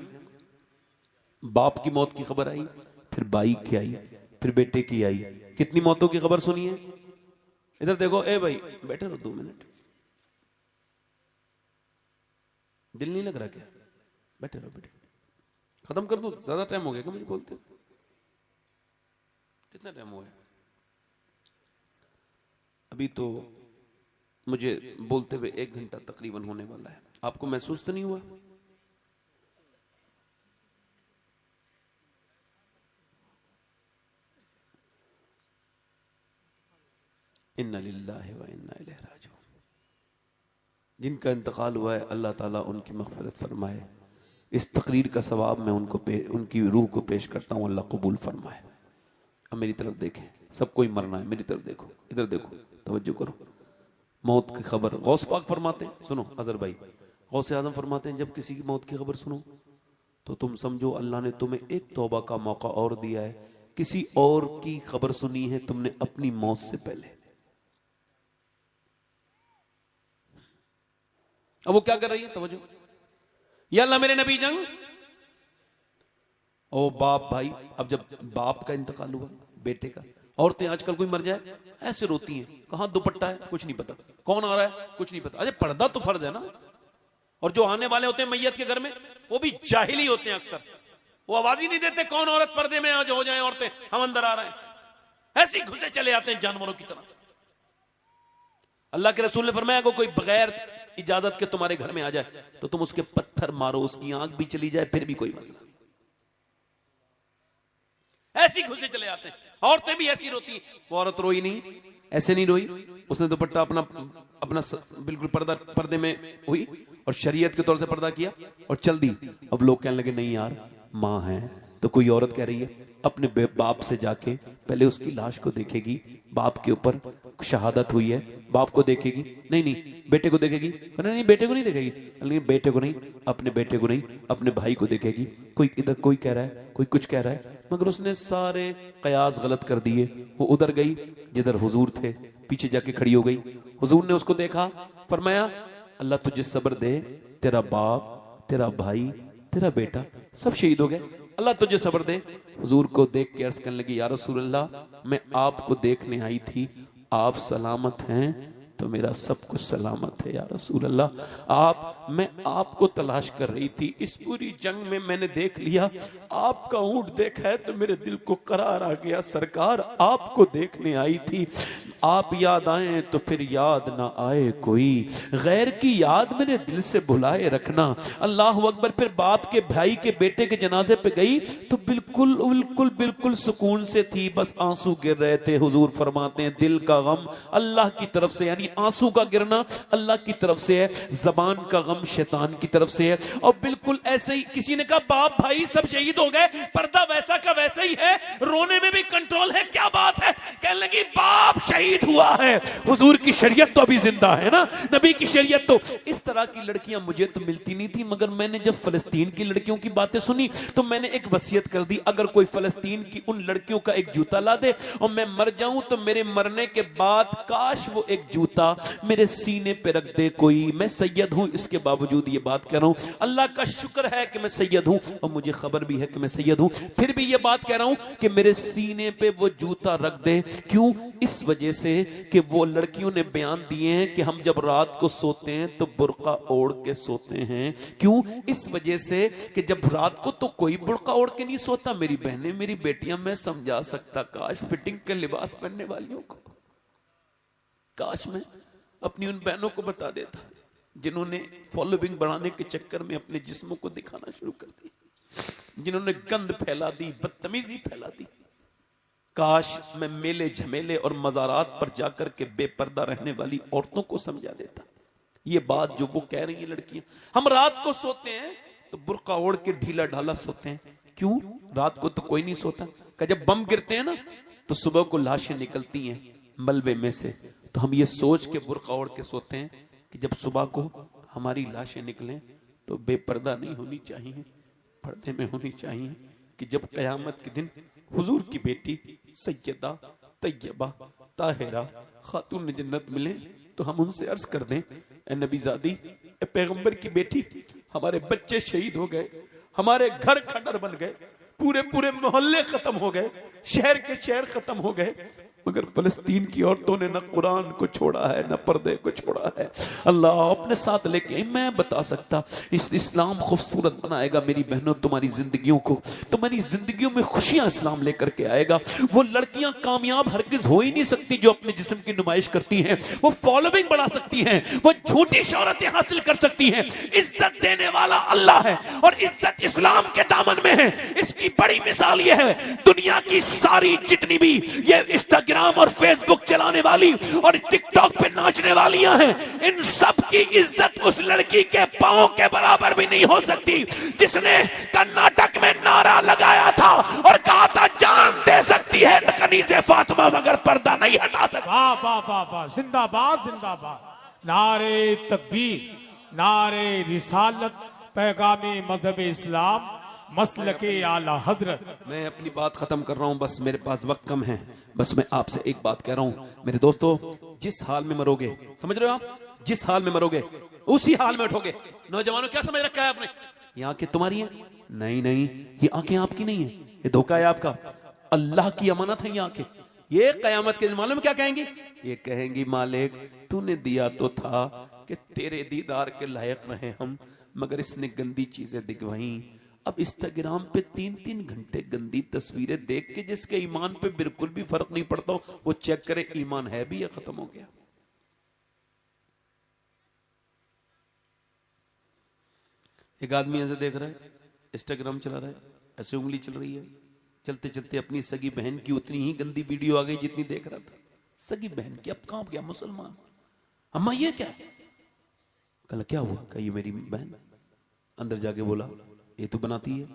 बाप की मौत की खबर आई, फिर भाई की आई, फिर बेटे की आई। कितनी मौतों की खबर सुनी है? इधर देखो, ए भाई बैठे रहो 2 मिनट, दिल नहीं लग रहा क्या? बैठे रहो बेटे, खत्म कर दो, ज्यादा टाइम हो गया क्या मुझे बोलते? कितना टाइम हो गया? अभी तो मुझे बोलते हुए 1 घंटा तकरीबन होने वाला है। आपको महसूस तो नहीं हुआ? इन्ना लिल्लाहि व इन्ना इलैहि राजिऊन। जिनका इंतकाल हुआ है अल्लाह ताला उनकी मग़फ़िरत फरमाए। इस तकरीर का सवाब मैं उनकी रूह को पेश करता हूँ, अल्लाह कबूल फरमाए। अब मेरी तरफ देखें, सब कोई मरना है, मेरी तरफ देखो, इधर देखो, तवज्जो करो। मौत की खबर गौस पाक फरमाते हैं, सुनो अजहर भाई, गौस आज़म फरमाते हैं, जब किसी की मौत की खबर सुनो तो तुम समझो अल्लाह ने तुम्हें एक तौबा का मौका और दिया है। किसी और की खबर सुनी है तुमने अपनी मौत से पहले। अब वो क्या कर रही है? तवज्जो, या अल्लाह मेरे नबी जंग, ओ बाप भाई, अब जब बाप का इंतकाल हुआ, बेटे का, औरतें आजकल कोई मर जाए ऐसे रोती हैं, कहां दुपट्टा है कुछ नहीं पता, कौन आ रहा है कुछ नहीं पता। अरे पर्दा तो फर्ज है ना। और जो आने वाले होते हैं मैयत के घर में वो भी जाहिली होते हैं, अक्सर वो आवाज ही नहीं देते कौन औरत पर्दे में आज हो जाए, औरतें हम अंदर आ रहे हैं, ऐसे घुसे चले आते हैं जानवरों की तरह। अल्लाह के रसूल ने फरमाया को कोई बगैर इजाजत के तुम्हारे घर में आ जाए तो तुम उसके पत्थर मारो, उसकी आंख भी चली जाए फिर भी कोई मसला नहीं। ऐसी घुसे चले आते हैं। औरतें भी ऐसी रोती, वो औरत रोई नहीं, ऐसे नहीं रोई, उसने दुपट्टा अपना बिल्कुल पर्दे में हुई और शरीयत के तौर से पर्दा किया और चल दी। अब लोग कहने लगे नहीं यार माँ है तो कोई औरत कह रही है अपने बाप से जाके पहले उसकी लाश को देखेगी, बाप के ऊपर शहादत हुई है, बाप को देखेगी, नहीं बेटे को देखेगी, नहीं बेटे को नहीं देखेगी, नहीं बेटे को नहीं, अपने बेटे को नहीं, अपने भाई को देखेगी। कोई इधर कोई कह रहा है, कोई कुछ कह रहा है, मगर उसने सारे कयास गलत कर दिए। वो उधर गई जिधर हुजूर थे, पीछे जाके खड़ी हो गई। हुजूर ने उसको देखा, फरमाया अल्लाह तुझे सब्र दे, तेरा बाप, तेरा भाई, तेरा बेटा सब शहीद हो गए, अल्लाह तुझे सब्र दे। हुजूर को देख के अर्ज करने लगी, या रसूल अल्लाह मैं आपको देखने आई थी, आप सलामत हैं तो मेरा सब कुछ सलामत है। या रसूल अल्लाह मैं आपको तलाश कर रही थी, इस पूरी जंग में मैंने देख लिया, आपका ऊंट देखा है तो मेरे दिल को करार आ गया। सरकार आपको देखने आई थी, आप याद आए तो फिर याद ना आए कोई, गैर की याद मेरे दिल से भुलाए रखना। अल्लाह अकबर। फिर बाप के भाई के बेटे के जनाजे पे गई तो बिल्कुल बिल्कुल बिल्कुल सुकून से थी, बस आंसू गिर रहे थे। हुजूर फरमाते हैं दिल का गम अल्लाह की तरफ से, यानी आंसू का गिरना अल्लाह की तरफ से है, जबान का गम शैतान की तरफ से है। और बिल्कुल ऐसे ही किसी ने कहा बाप भाई सब शहीद हो गए, पर्दा वैसा का वैसा ही है, रोने में भी कंट्रोल है, क्या बात है? कहने लगी बाप शहीद शहीद हुआ है, हुजूर की शरीयत तो अभी जिंदा है ना, नबी की शरीयत। तो इस तरह की लड़कियां मुझे तो मिलती नहीं थी, मगर मैंने जब फलस्तीन की लड़कियों की बातें सुनी तो मैंने एक वसीयत कर दी, अगर कोई फलस्तीन की उन लड़कियों का एक जूता ला दे और मैं मर जाऊं तो मेरे मरने के बाद काश वो एक जूता मेरे सीने पे रख दे कोई। मैं सैयद हूं, इसके बावजूद ये बात कह रहा हूं, अल्लाह का शुक्र है कि मैं सैयद हूं और मुझे खबर भी है कि मैं सैयद हूं, फिर भी ये बात कह रहा हूं कि मेरे सीने पे वो जूता रख दे। क्यों? इस वजह से कि वो लड़कियों ने बयान दिए हैं कि हम जब रात को सोते हैं तो बुर्का ओढ़ के सोते हैं। क्यों? इस वजह से कि जब रात को तो कोई बुर्का ओढ़ के नहीं सोता। मेरी बहनें, मेरी बेटियां, मैं समझा सकता काश फिटिंग के लिबास पहनने वालियों को, काश मैं अपनी उन बहनों को बता देता जिन्होंने फॉलोइंग बढ़ाने के चक्कर में अपने जिस्मों को दिखाना शुरू कर दी, जिन्होंने गंद फैला दी, बदतमीजी फैला दी। काश मैं मेले झमेले और मज़ारात पर जाकर के बेपर्दा रहने वाली औरतों को समझा देता ये बात जो वो कह रही है लड़कियां। हम रात को सोते हैं तो बुर्का ओढ़ के ढीला ढाला सोते हैं। क्यों? रात को तो कोई नहीं सोता। कि जब बम गिरते हैं ना तो सुबह को लाशें निकलती हैं मलबे में से, तो हम ये सोच के बुर्का ओढ़ के सोते हैं कि जब सुबह को हमारी लाशें निकलें तो बेपर्दा नहीं होनी चाहिए, पर्दे में होनी चाहिए, कि जब कयामत के दिन हुजूर की बेटी सैयदा तैयबा ताहिरा खातून जन्नत मिले तो हम उनसे अर्ज कर दें, ए नबीजादी, ए पैगंबर की बेटी, हमारे बच्चे शहीद हो गए, हमारे घर खंडर बन गए, पूरे पूरे मोहल्ले खत्म हो गए, शहर के शहर खत्म हो गए, मगर फलस्तीन की औरतों ने न कुरान को छोड़ा है न पर्दे को छोड़ा है। अल्लाह अपने साथ लेके, मैं बता सकता इस इस्लाम खूबसूरत बनाएगा मेरी बहनों तुम्हारी जिंदगियों को, तुम्हारी जिंदगियों में खुशियां इस्लाम लेकर के आएगा। वो लड़कियां कामयाब हरगिज हो ही नहीं सकती जो अपने जिस्म की नुमाइश करती हैं, वो फॉलोइंग बढ़ा सकती हैं, वो झूठी शोहरतें हासिल कर सकती हैं। इज्जत देने वाला अल्लाह है और इज्जत इस्लाम के दामन में है। इसकी बड़ी मिसाल ये है, दुनिया की सारी जितनी भी ये इंस्टाग्राम और फेसबुक चलाने वाली और टिकटॉक पे नाचने वालियां हैं, इन सब की इज्जत उस लड़की के पांव के बराबर भी नहीं हो सकती जिसने कर्नाटक में नारा लगाया था और कहा था जान दे सकती है कनीज़े फातिमा मगर पर्दा नहीं हटा सकती। वाह वाह वाह वाह, जिंदाबाद जिंदाबाद। नारे तकबीर, नारे रिसालत, पैगामे मजहब इस्लाम, मसलके आला हजरत। मैं अपनी बात खत्म कर रहा हूं, बस मेरे पास वक्त कम है। बस मैं आपसे एक बात कह रहा हूं मेरे दोस्तों, जिस हाल में मरोगे, समझ रहे हो आप, जिस हाल में मरोगे उसी हाल में उठोगे। नौजवानों क्या समझ रखा है आपने, ये आंखें तुम्हारी हैं? नहीं नहीं, ये आंखें आपकी नहीं है, ये धोखा है आपका। अल्लाह की अमानत है ये आंखें। ये कयामत के दिन मालूम क्या कहेंगी? ये कहेंगी मालिक तूने दिया तो था कि तेरे दीदार के लायक रहे हम, मगर इसने गंदी चीजें दिखवाई। अब इंस्टाग्राम पे 3-3 घंटे गंदी तस्वीरें देख के जिसके ईमान पे बिल्कुल भी फर्क नहीं पड़ता वो चेक करे ईमान है भी या खत्म हो गया। एक आदमी ऐसे देख रहा है, इंस्टाग्राम चला रहा है, ऐसे उंगली चल रही है, चलते चलते अपनी सगी बहन की उतनी ही गंदी वीडियो आ गई जितनी देख रहा था। सगी बहन की, अब कहां गया मुसलमान, अम्मा ये क्या है? कल क्या हुआ? कहा ये मेरी बहन। अंदर जाके बोला ये तू बनाती है?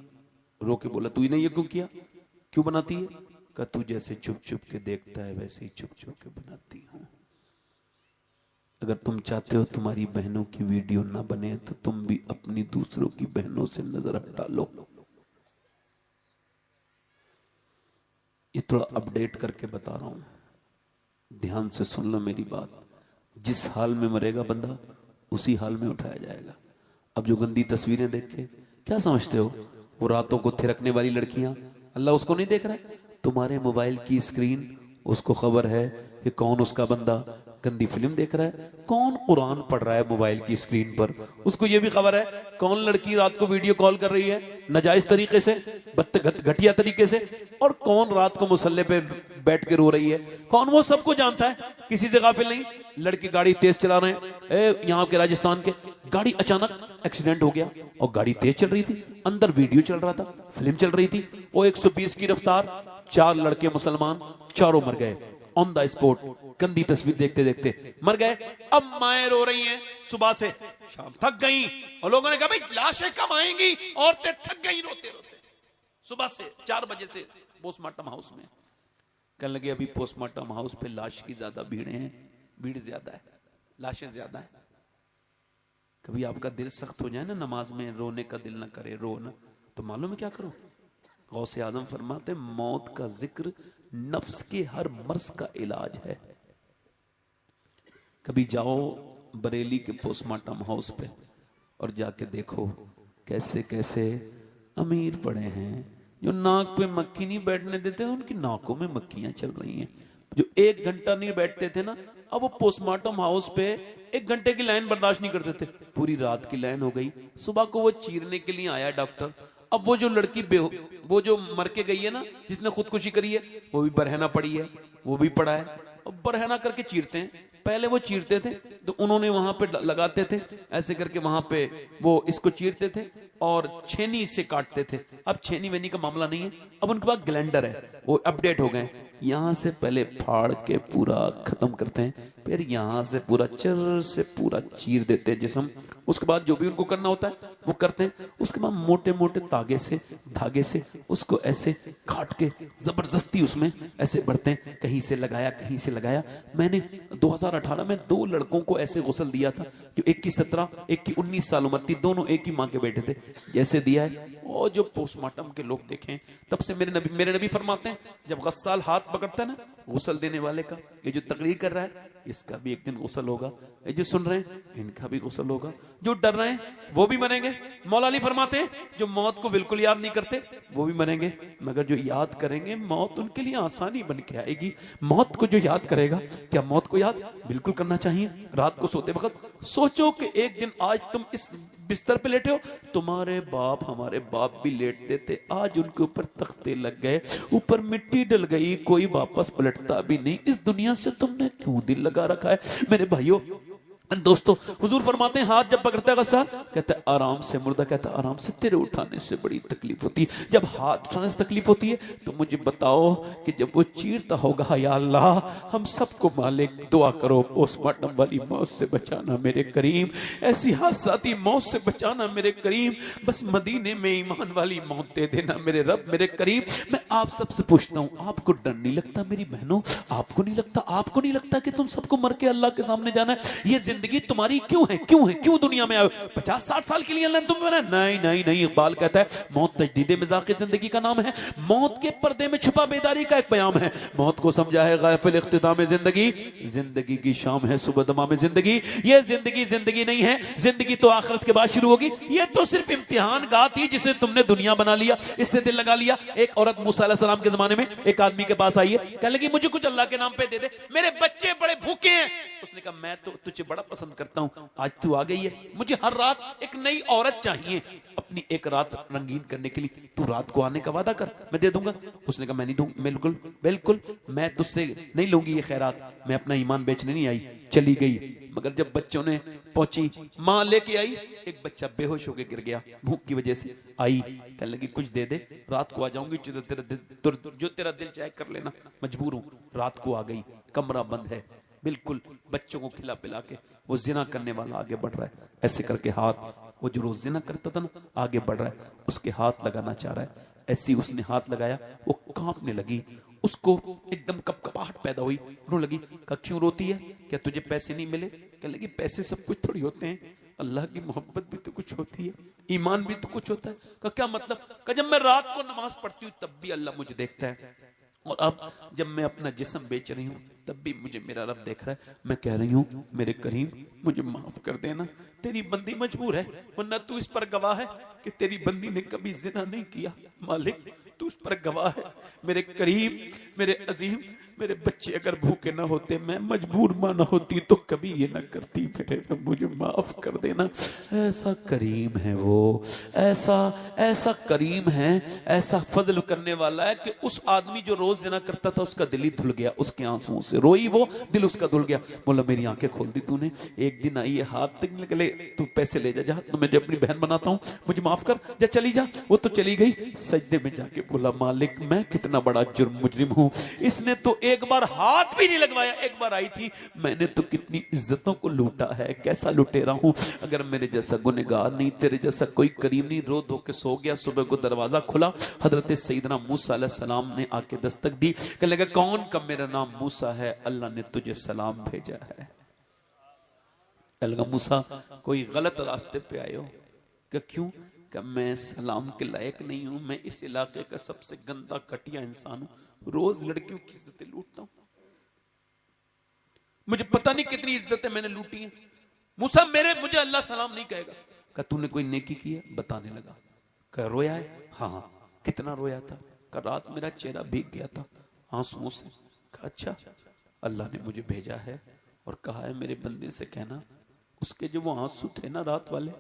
रो के बोला तू ही नहीं ये क्यों किया, क्यों बनाती है? कहा तू जैसे छुप छुप के देखता है वैसे ही छुप छुप के बनाती हूं। अगर तुम चाहते हो तुम्हारी बहनों की वीडियो ना बने तो तुम भी अपनी दूसरों की बहनों से नजर हटा लो। ये थोड़ा अपडेट करके बता रहा हूं, ध्यान से सुन लो मेरी बात। जिस हाल में मरेगा बंदा उसी हाल में उठाया जाएगा। अब जो गंदी तस्वीरें देख के क्या समझते हो, वो रातों को थिरकने वाली लड़कियां, अल्लाह उसको नहीं देख रहा है? तुम्हारे मोबाइल की स्क्रीन, उसको खबर है कि कौन उसका बंदा गंदी फिल्म देख रहा है, कौन कुरान पढ़ रहा है मोबाइल की स्क्रीन पर, उसको ये भी खबर है कौन लड़की रात को वीडियो कॉल कर रही है नाजायज तरीके से, घटिया तरीके से, और कौन रात को मुसल्ले पे बैठ के रो रही है, कौन, वो सबको जानता है, किसी से गाफिल नहीं। लड़की गाड़ी तेज चला रहे हैं, यहाँ के राजस्थान के, गाड़ी अचानक एक्सीडेंट हो गया और गाड़ी तेज चल रही थी, अंदर वीडियो चल रहा था, फिल्म चल रही थी, वो 120 की रफ्तार, 4 लड़के मुसलमान, चारों मर गए ऑन द स्पॉट, गंदी तस्वीर देखते देखते मर गए। अब माएं रो रही हैं सुबह से शाम, थक गई, और लोगों ने कहा भाई लाशें कब आएंगी, औरतें थक गई रोते रोते, सुबह से 4 बजे से पोस्टमार्टम हाउस में। कहने लगे अभी पोस्टमार्टम हाउस पे लाश की ज्यादा भीड़ ज्यादा है, लाशें ज्यादा है। कभी आपका दिल सख्त हो जाए ना, नमाज में रोने का दिल ना करे, रो ना, तो मालूम है क्या करो? गौसे आजम फरमाते मौत का जिक्र नफ्स के हर मर्ज का इलाज है। कभी जाओ बरेली के पोस्टमार्टम हाउस पे और जाके देखो कैसे कैसे अमीर पड़े हैं जो नाक पे मक्खी नहीं बैठने देते, उनकी नाकों में मक्खियां चल रही हैं। जो 1 घंटा नहीं बैठते थे ना, अब वो पोस्टमार्टम हाउस पे 1 घंटे की लाइन बर्दाश्त नहीं करते थे, पूरी रात की लाइन हो गई। सुबह को वो चीरने के लिए आया डॉक्टर। अब वो जो लड़की वो जो मर के गई है ना, जिसने खुदकुशी करी है, वो भी बरहना पड़ी है, वो भी पड़ा है। अब बरहना करके चीरते हैं। पहले वो चीरते थे तो उन्होंने वहां पे लगाते थे, ऐसे करके वहां पे वो इसको चीरते थे और छेनी से काटते थे। अब छेनी वेनी का मामला नहीं है, अब उनके पास ग्लैंडर है, वो अपडेट हो गए। यहां से पहले फाड़ के पूरा खत्म करते हैं, फिर यहां से पूरा चर से पूरा चीर देते हैं जिस्म। उसके बाद जो भी उनको करना होता है वो करते हैं। उसके बाद मोटे मोटे धागे से उसको ऐसे काट के जबरदस्ती उसमें ऐसे बढ़ते हैं, कहीं से लगाया। मैंने 2018 में 2 लड़कों को ऐसे गुस्ल दिया था, जो एक की 17 एक की 19 साल उम्र थी, दोनों एक ही माँ के बेटे थे। जैसे दिया है, और जो पोस्टमार्टम के लोग देखें, तब से मेरे नबी फरमाते हैं जब गस्साल हाथ पकड़ता है ना गुस्ल देने वाले का, ये जो तकरीर कर रहा है इसका भी एक दिन गुस्ल होगा, ये जो सुन रहे हैं इनका भी गुस्ल होगा, जो डर रहे हैं वो भी मरेंगे। मौला अली फरमाते हैं जो मौत को बिल्कुल याद नहीं करते वो भी मरेंगे, मगर जो याद करेंगे मौत उनके लिए आसानी बन के आएगी। मौत को जो याद करेगा, क्या मौत को याद बिल्कुल करना चाहिए। रात को सोते वक्त सोचो कि एक दिन आज तुम इस बिस्तर पे लेटे हो, तुम्हारे बाप हमारे बाप भी लेटते थे, आज उनके ऊपर तख्ते लग गए, ऊपर मिट्टी डल गई, कोई वापस पलटता भी नहीं, इस दुनिया से तुमने क्यों दिल लगा रखा है। मेरे भाइयों दोस्तों, हुजूर फरमाते हैं हाथ जब पकड़ता है गस्साल, कहता है आराम से, मुर्दा कहता है आराम से, तेरे उठाने से बड़ी तकलीफ होती है। जब हाथ उठाने से तकलीफ होती है तो मुझे बताओ कि जब वो चीरता होगा, या अल्लाह हम सबको मालिक दुआ करो पोस्टमार्टम वाली मौत से बचाना मेरे करीम, ऐसी हादसाती मौत से बचाना मेरे करीम, बस मदीने में ईमान वाली मौत दे देना मेरे रब मेरे करीम। मैं आप सबसे पूछता हूँ, आपको डर नहीं लगता मेरी बहनों? आपको नहीं लगता कि तुम सबको मर के अल्लाह के सामने जाना है? ये जिंदगी तुम्हारी क्यों है? क्यों दुनिया में आए? 50-60 साल के लिए अल्लाह ने तुम्हें बनाया? नहीं। इकबाल कहता है मौत तजदीद मिजाक़ जिंदगी का नाम है, मौत के पर्दे में छुपा बेदारी का एक प्याम है। मौत को समझा है गायफिल इख्तिताम जिंदगी की शाम है सुबह दमा में जिंदगी। ये जिंदगी नहीं है, जिंदगी तो आखिरत के बाद शुरू होगी। ये तो सिर्फ इम्तिहान गाह थी जिसे तुमने दुनिया बना लिया, इससे दिल लगा लिया। एक औरत मूसा अलैहिस्सलाम के जमाने में एक आदमी के पास आई है, कहने लगी मुझे कुछ अल्लाह के नाम पे दे दे, मेरे बच्चे बड़े भूखे हैं। उसने कहा मैं तो तुझे बड़ा पसंद करता हूं, आज तू आ गई है, मुझे हर रात एक नई औरत चाहिए अपनी एक रात रंगीन करने के लिए, तू रात को आने का वादा कर, मैं दे दूंगा। उसने कहा मैं नहीं दूंगा, बिल्कुल मैं तुझसे नहीं लूंगी ये खैरात, मैं अपना ईमान बेचने नहीं आई। चली गई, मगर जब बच्चों ने पहुंची, मां लेके आई, एक बच्चा बेहोश होकर गिर गया भूख की वजह से। आई, कहने लगी कुछ दे दे, रात को आ जाऊंगी, जो तेरा दिल चाहे कर लेना, मजबूर हूं। रात को आ गई, कमरा बंद है, बिल्कुल बच्चों को खिला पिला के वो जिना करने वाला आगे बढ़ रहा है, ऐसे करके हाथ, वो जो रोज जिना करता था ना आगे बढ़ रहा है, उसके हाथ लगाना चाह रहा है। ऐसी उसने हाथ लगाया, वो कांपने लगी, उसको एकदम कपकपाहट पैदा हुई, रो लगी। कहा क्यों रोती है, क्या तुझे पैसे नहीं मिले? कहने लगी पैसे सब कुछ थोड़ी होते हैं, अल्लाह की मोहब्बत भी तो कुछ होती है, ईमान भी तो कुछ होता है। कहा क्या मतलब? कहा जब मैं रात को नमाज पढ़ती हूँ तब भी अल्लाह मुझे देखता है, और अब जब मैं अपना जिस्म बेच रही हूँ तब भी मुझे मेरा रब देख रहा है। मैं कह रही हूँ मेरे करीम मुझे माफ कर देना, तेरी बंदी मजबूर है, वरना तू इस पर गवाह है कि तेरी बंदी ने कभी जिना नहीं किया। मालिक तू इस पर गवाह है, मेरे करीम मेरे अजीम, मेरे बच्चे अगर भूखे ना होते, मैं मजबूर माना होती तो कभी ये ना करती, मेरे रब मुझे माफ कर देना। ऐसा करीम है वो, ऐसा करीम है, ऐसा फजल करने वाला है कि उस आदमी जो रोज जिना करता था उसका दिल ही धुल गया, उसके आंसुओं से रोई वो, दिल उसका धुल गया। बोला मेरी आंखें खोल दी तूने, एक दिन आई है हाथ तक निकले, तू पैसे ले जा, तो मैं अपनी बहन बनाता हूँ, मुझे माफ कर, जा चली जा। वो तो चली गई, सजदे में जाके बोला मालिक मैं कितना बड़ा जुर्म मुजरिम हूँ, इसने तो एक बार हाथ भी नहीं लगवाया। एक बार आई थी, मैंने तो कितनी इज्जतों को लूटा है, कैसा लुटेरा हूं। अगर मेरे जैसा गुनहगार नहीं, तेरे जैसा कोई करीम नहीं। रो धो के सो गया, सुबह को दरवाजा खुला, हजरत सैयदना मूसा अलैहि सलाम ने आके दस्तक दी। कहने लगा कौन? का मेरा नाम मूसा है, अल्लाह ने तुझे सलाम भेजा है। लगा मूसा कोई गलत रास्ते पे आए हो? क्या क्यों? क्या मैं सलाम के लायक नहीं हूं? मैं इस इलाके का सबसे गंदा घटिया इंसान हूं, रोज लड़कियों की इज्जतें लूटता हूं, मुझे पता नहीं कितनी इज्जतें मैंने लूटी हैं। मूसा मुझे अल्लाह सलाम नहीं कहेगा। क्या तूने कोई नेकी की है? बताने लगा। क्या रोया है? हाँ। कितना रोया था? क्या रात मेरा चेहरा भीग गया था आंसुओं से। अच्छा, अल्लाह ने मुझे भेजा है और कहा है मेरे बंदे से कहना उसके जो वो आंसू थे ना रात वाले,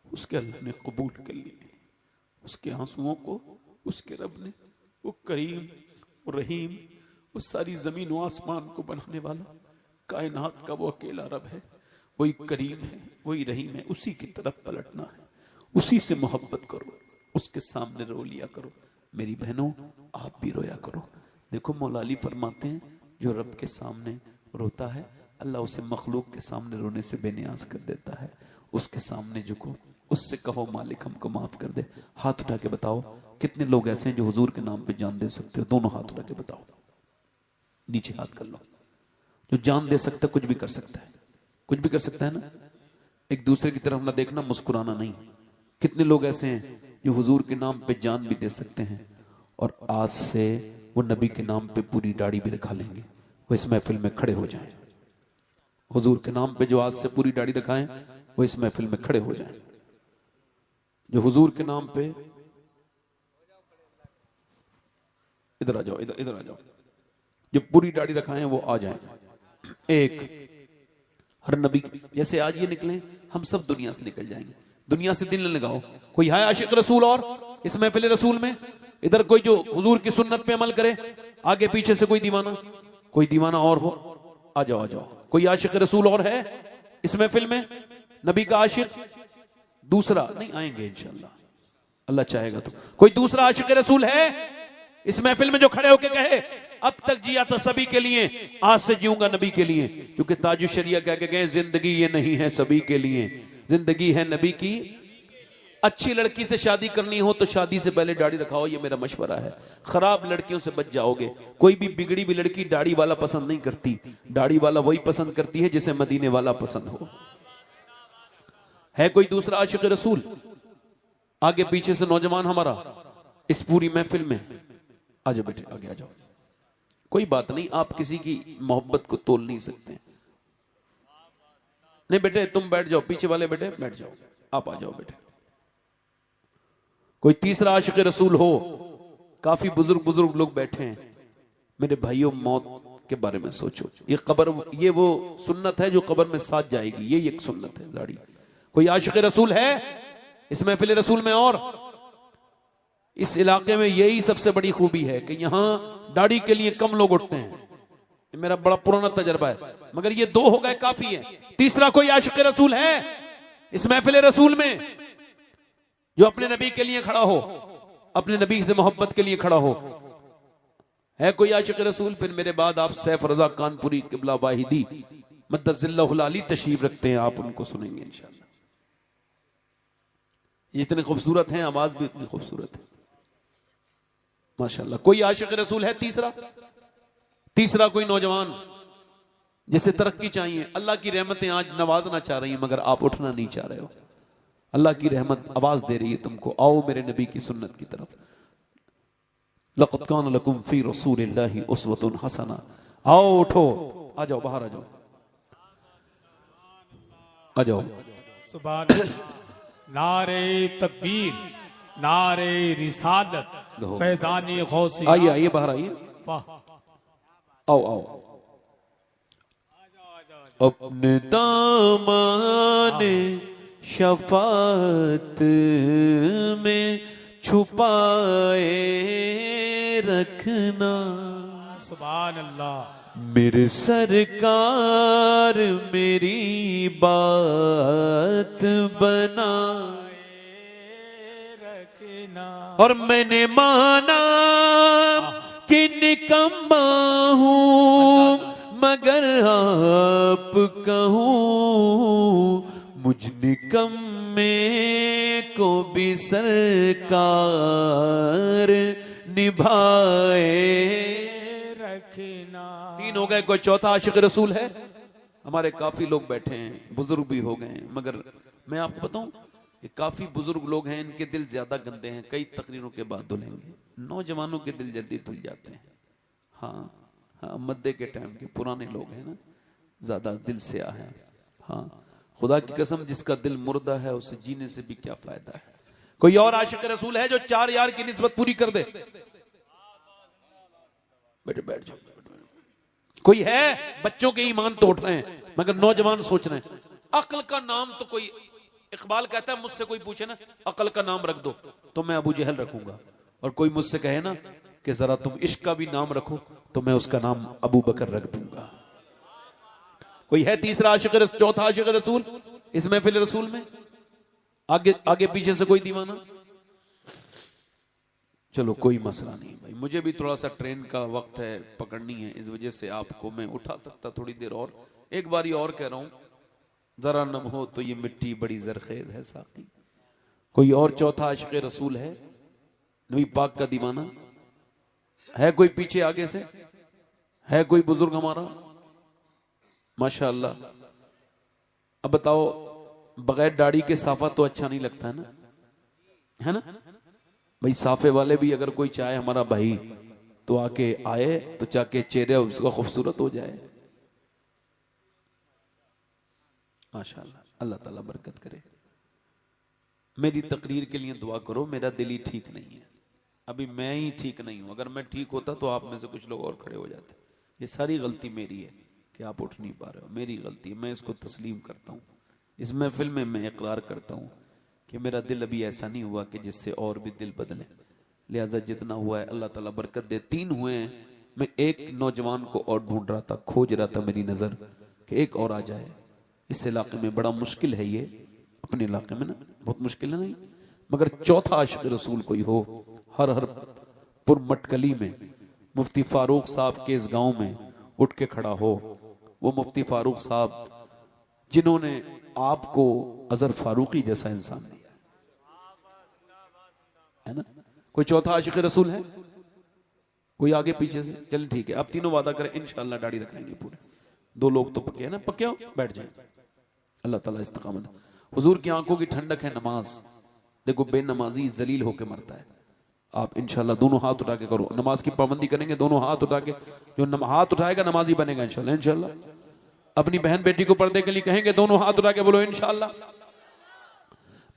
उसके अल्लाह ने कबूल कर लिए। उसके आंसुओं को उसके रब ने, वो करीम, वो रहीम, वो सारी जमीन व आसमान को बनाने वाला, कायनात का वो अकेला रब है, वही करीम है, वही रहीम है। उसी की तरफ पलटना है, उसी से मोहब्बत करो, उसके सामने रो लिया करो। मेरी बहनों, आप भी रोया करो। देखो मौला अली फरमाते हैं जो रब के सामने रोता है, अल्लाह उसे मखलूक के सामने रोने से बेनियाज कर देता है। उसके सामने झुको, उससे कहो मालिक हमको माफ कर दे। हाथ उठा के बताओ कितने लोग ऐसे हैं जो हुजूर के नाम पे जान दे सकते हो? दोनों हाथ उठा के बताओ, नीचे हाथ कर लो। जो जान दे सकता है कुछ भी कर सकता है, कुछ भी कर सकता है ना। एक दूसरे की तरफ ना देखना, मुस्कुराना नहीं। कितने लोग ऐसे हैं जो हुजूर के नाम पे जान भी दे सकते हैं और आज से वो नबी के नाम पे पूरी दाढ़ी भी रखा लेंगे। वो इस महफिल में खड़े हो जाएं। हुजूर के नाम पे जो आज से पूरी दाढ़ी रखाएं वो इस महफिल में खड़े हो जाएं। जो हुजूर के नाम पे, इधर आ जाओ, इधर आ जाओ, जो पूरी दाढ़ी रखाएं वो आ जाएं। एक हर नबी, जैसे आज ये निकले हम सब दुनिया से निकल जाएंगे। दुनिया से दिल न लगाओ। कोई है आशिक रसूल और इस महफिल रसूल में? इधर कोई जो हुजूर की सुन्नत पे अमल करे? आगे पीछे से कोई दीवाना और हो? आ जाओ, आ जाओ। कोई आशिक रसूल और है इस महफिल में? नबी का आशिक दूसरा? नहीं आएंगे इंशाल्लाह, अल्लाह चाहेगा तो। कोई दूसरा आशिक रसूल है इस महफिल में जो खड़े होके कहे अब तक जिया था सभी के लिए, आज से जीऊंगा नबी के लिए? क्योंकि ताजु शरिया कह के गए जिंदगी ये नहीं है सभी के लिए, जिंदगी है नबी की। अच्छी लड़की से शादी करनी हो तो शादी से पहले दाढ़ी रखाओ, ये मेरा मशवरा है। खराब लड़कियों से बच जाओगे। कोई भी बिगड़ी भी लड़की दाढ़ी वाला पसंद नहीं करती, दाढ़ी वाला वही पसंद करती है जिसे मदीने वाला पसंद हो। है कोई दूसरा आशिक रसूल आगे पीछे से नौजवान हमारा इस पूरी महफिल में? आ जाओ बेटे, आगे आ जाओ। कोई बात नहीं, आप किसी की मोहब्बत को तोल नहीं सकते। नहीं बेटे तुम बैठ जाओ, पीछे वाले बेटे बैठ जाओ, आप आ जाओ बेटे। कोई तीसरा आशिक रसूल हो? काफी बुजुर्ग लोग बैठे हैं। मेरे भाइयों, मौत के बारे में सोचो। ये कब्र, ये वो सुन्नत है जो कब्र में साथ जाएगी, ये एक सुन्नत है दाढ़ी। कोई आशिक रसूल है इस महफिल रसूल में? और इस इलाके में यही सबसे बड़ी खूबी है कि यहां दाढ़ी के लिए कम लोग उठते हैं। ये मेरा बड़ा पुराना तजर्बा है, मगर ये दो हो गए काफी है। तीसरा कोई आशिक रसूल है इस महफिल रसूल में जो अपने नबी के लिए खड़ा हो, अपने नबी से मोहब्बत के लिए खड़ा हो? है कोई आशिक रसूल? फिर मेरे बाद आप सैफ रजा कानपुरी किबला वाहिदी मद्दजिल्लाहुल आली तशरीफ रखते हैं, आप उनको सुनेंगे इंशाल्लाह। ये इतने खूबसूरत हैं, आवाज भी इतनी खूबसूरत है माशाल्लाह। कोई आशिक रसूल है तीसरा कोई नौजवान जिसे तरक्की चाहिए? अल्लाह की रहमतें आज नवाजना चाह रही हैं मगर आप उठना नहीं चाह रहे हो। अल्लाह की रहमत आवाज दे रही है तुमको, आओ मेरे नबी की सुन्नत की तरफ। लक़द कान लकुम फी रसूलिल्लाहि उस्वतुन हसना। आओ उठो, आ जाओ, बाहर आ जाओ, आ जाओ। सुभान नारे तकबीर, नारे रिसालत, फैजानी गौसी। आइए आइए, बाहर आइए, आओ आओ। अपने दामन शफात में छुपाए रखना। सुभान अल्लाह। मेरे सरकार मेरी बात बनाए रखना और मैंने माना कि निकम्मा हूं मगर आप कहूं, मुझ निकम्मे को भी सरकार निभाए रखना। तीन हो गए, कोई चौथा आशिक रसूल है? हमारे काफी लोग बैठे हैं, बुजुर्ग भी हो गए हैं, मगर मैं आपको बताऊं ये काफी बुजुर्ग लोग हैं, इनके दिल ज्यादा गंदे हैं, कई तकरीरों के बाद धुलेंगे। नौजवानों के दिल जल्दी धुल जाते हैं। हाँ हाँ, मद्दे के टाइम के पुराने लोग हैं ना, ज्यादा दिल से आ है। हाँ, खुदा की कसम, जिसका दिल मुर्दा है उसे जीने से भी क्या फायदा है। कोई और आशिक रसूल है जो 4 यार की निस्बत पूरी कर दे? बेटे बैठ जाओ। कोई है? बच्चों के ईमान तो उठ रहे हैं, मगर नौजवान सोच रहे हैं अक्ल का नाम तो कोई, इकबाल कहता है मुझसे कोई पूछे ना अक्ल का नाम रख दो तो मैं अबू जहल रखूंगा, और कोई मुझसे कहे ना कि जरा तुम इश्क का भी नाम रखो तो मैं उसका नाम अबू बकर रख दूंगा। कोई है तीसरा आशिक, चौथा आशिक रसूल इस महफिल रसूल में? आगे आगे पीछे से कोई दीवाना? चलो कोई मसला नहीं भाई, मुझे भी थोड़ा सा ट्रेन का वक्त है, पकड़नी है, इस वजह से आपको मैं उठा सकता थोड़ी देर और। एक बारी और कह रहा हूं, जरा नम हो तो ये मिट्टी बड़ी जरखेज है साकी। कोई और चौथा आशिक रसूल है, नबी पाक का दीवाना है? कोई पीछे आगे से है? कोई बुजुर्ग हमारा? माशाअल्लाह। अब बताओ, बगैर दाढ़ी के साफा तो अच्छा नहीं लगता है ना, है ना भाई? साफे वाले भी अगर कोई चाहे हमारा भाई तो आके आए तो जाके चेहरे उसका खूबसूरत हो जाए। माशाअल्लाह, अल्लाह ताला बरकत करे। मेरी तकरीर के लिए दुआ करो, मेरा दिल ही ठीक नहीं है, अभी मैं ही ठीक नहीं हूं। अगर मैं ठीक होता तो आप में से कुछ लोग और खड़े हो जाते। ये सारी गलती मेरी है कि आप उठ नहीं पा रहे हो, मेरी गलती है, मैं इसको तस्लीम करता हूं। इस महफिल में मैं इकरार करता हूं कि मेरा दिल अभी ऐसा नहीं हुआ कि जिससे और भी दिल बदले, लिहाजा जितना हुआ है अल्लाह ताला बरकत दे। 3 हुए हैं, मैं एक नौजवान को और ढूंढ रहा था, खोज रहा था मेरी नजर कि एक और आ जाए। इस इलाके में बड़ा मुश्किल है, ये अपने इलाके में ना बहुत मुश्किल है नहीं, मगर चौथा आशिक रसूल कोई हो हर पुर मटकली में, मुफ्ती फारूक साहब के इस गांव में उठ के खड़ा हो। वो मुफ्ती फारूक साहब जिन्होंने आपको अजहर फारूकी जैसा इंसान दिया है ना। कोई चौथा आशिक रसूल है? कोई आगे पीछे से? चलें ठीक है, आप तीनों वादा करें इंशाअल्लाह दाढ़ी रखाएंगे पूरे। 2 लोग तो पक्के हैं ना, पक्के हो? बैठ जाए। अल्लाह ताला इस्तकामत। हुजूर की आंखों की ठंडक है नमाज। देखो बेनमाजी जलील होके मरता है। आप इंशाल्लाह दोनों हाथ उठा के करो, नमाज की पाबंदी करेंगे, दोनों हाथ उठा के, जो हाथ उठाएगा नमाजी बनेगा इंशाल्लाह। इंशाल्लाह अपनी बहन बेटी को पर्दे के लिए कहेंगे, दोनों हाथ उठा के बोलो इंशाल्लाह।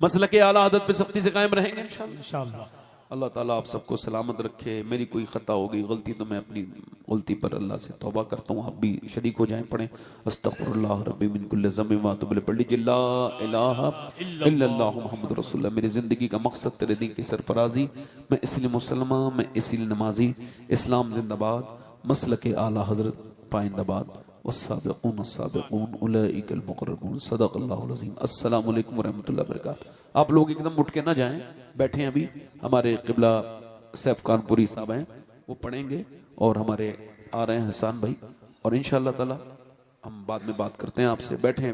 मसलके आला आदत पे सख्ती से कायम रहेंगे इंशाल्लाह। अल्लाह ताला आप सबको सलामत रखे। मेरी कोई खता हो गई, गलती, तो मैं अपनी गलती पर अल्लाह से तौबा करता हूँ। आप भी शरीक हो जाएं, पढ़ें अस्तगफिरुल्लाह रब्बी मिन कुल्लि ज़म्बि व अतूबु इलैह। पढ़ लीजिए ला इलाहा इल्लल्लाह मुहम्मद रसूलुल्लाह। मेरी जिंदगी का मकसद तेरे दीन की सरफराजी, मैं इसलिए मुसलमान, मैं इसलिए नमाजी। इस्लाम जिंदाबाद, मसलके आला हजरत पाइंदाबाद। वस्साबिकून अस्साबिकून उलाइकल मुक़र्रबून। सदक़ल्लाहुल अज़ीम। अस्सलामु अलैकुम व रहमतुल्लाहि व बरकातहू। आप लोग एकदम उठ के ना जाएं, बैठे अभी हमारे क़िबला सैफ कानपुरी साहब हैं, वो पढ़ेंगे, और हमारे आ रहे हैं हसन भाई, और इंशाअल्लाह ताला हम बाद में बात करते हैं आपसे। बैठे हैं।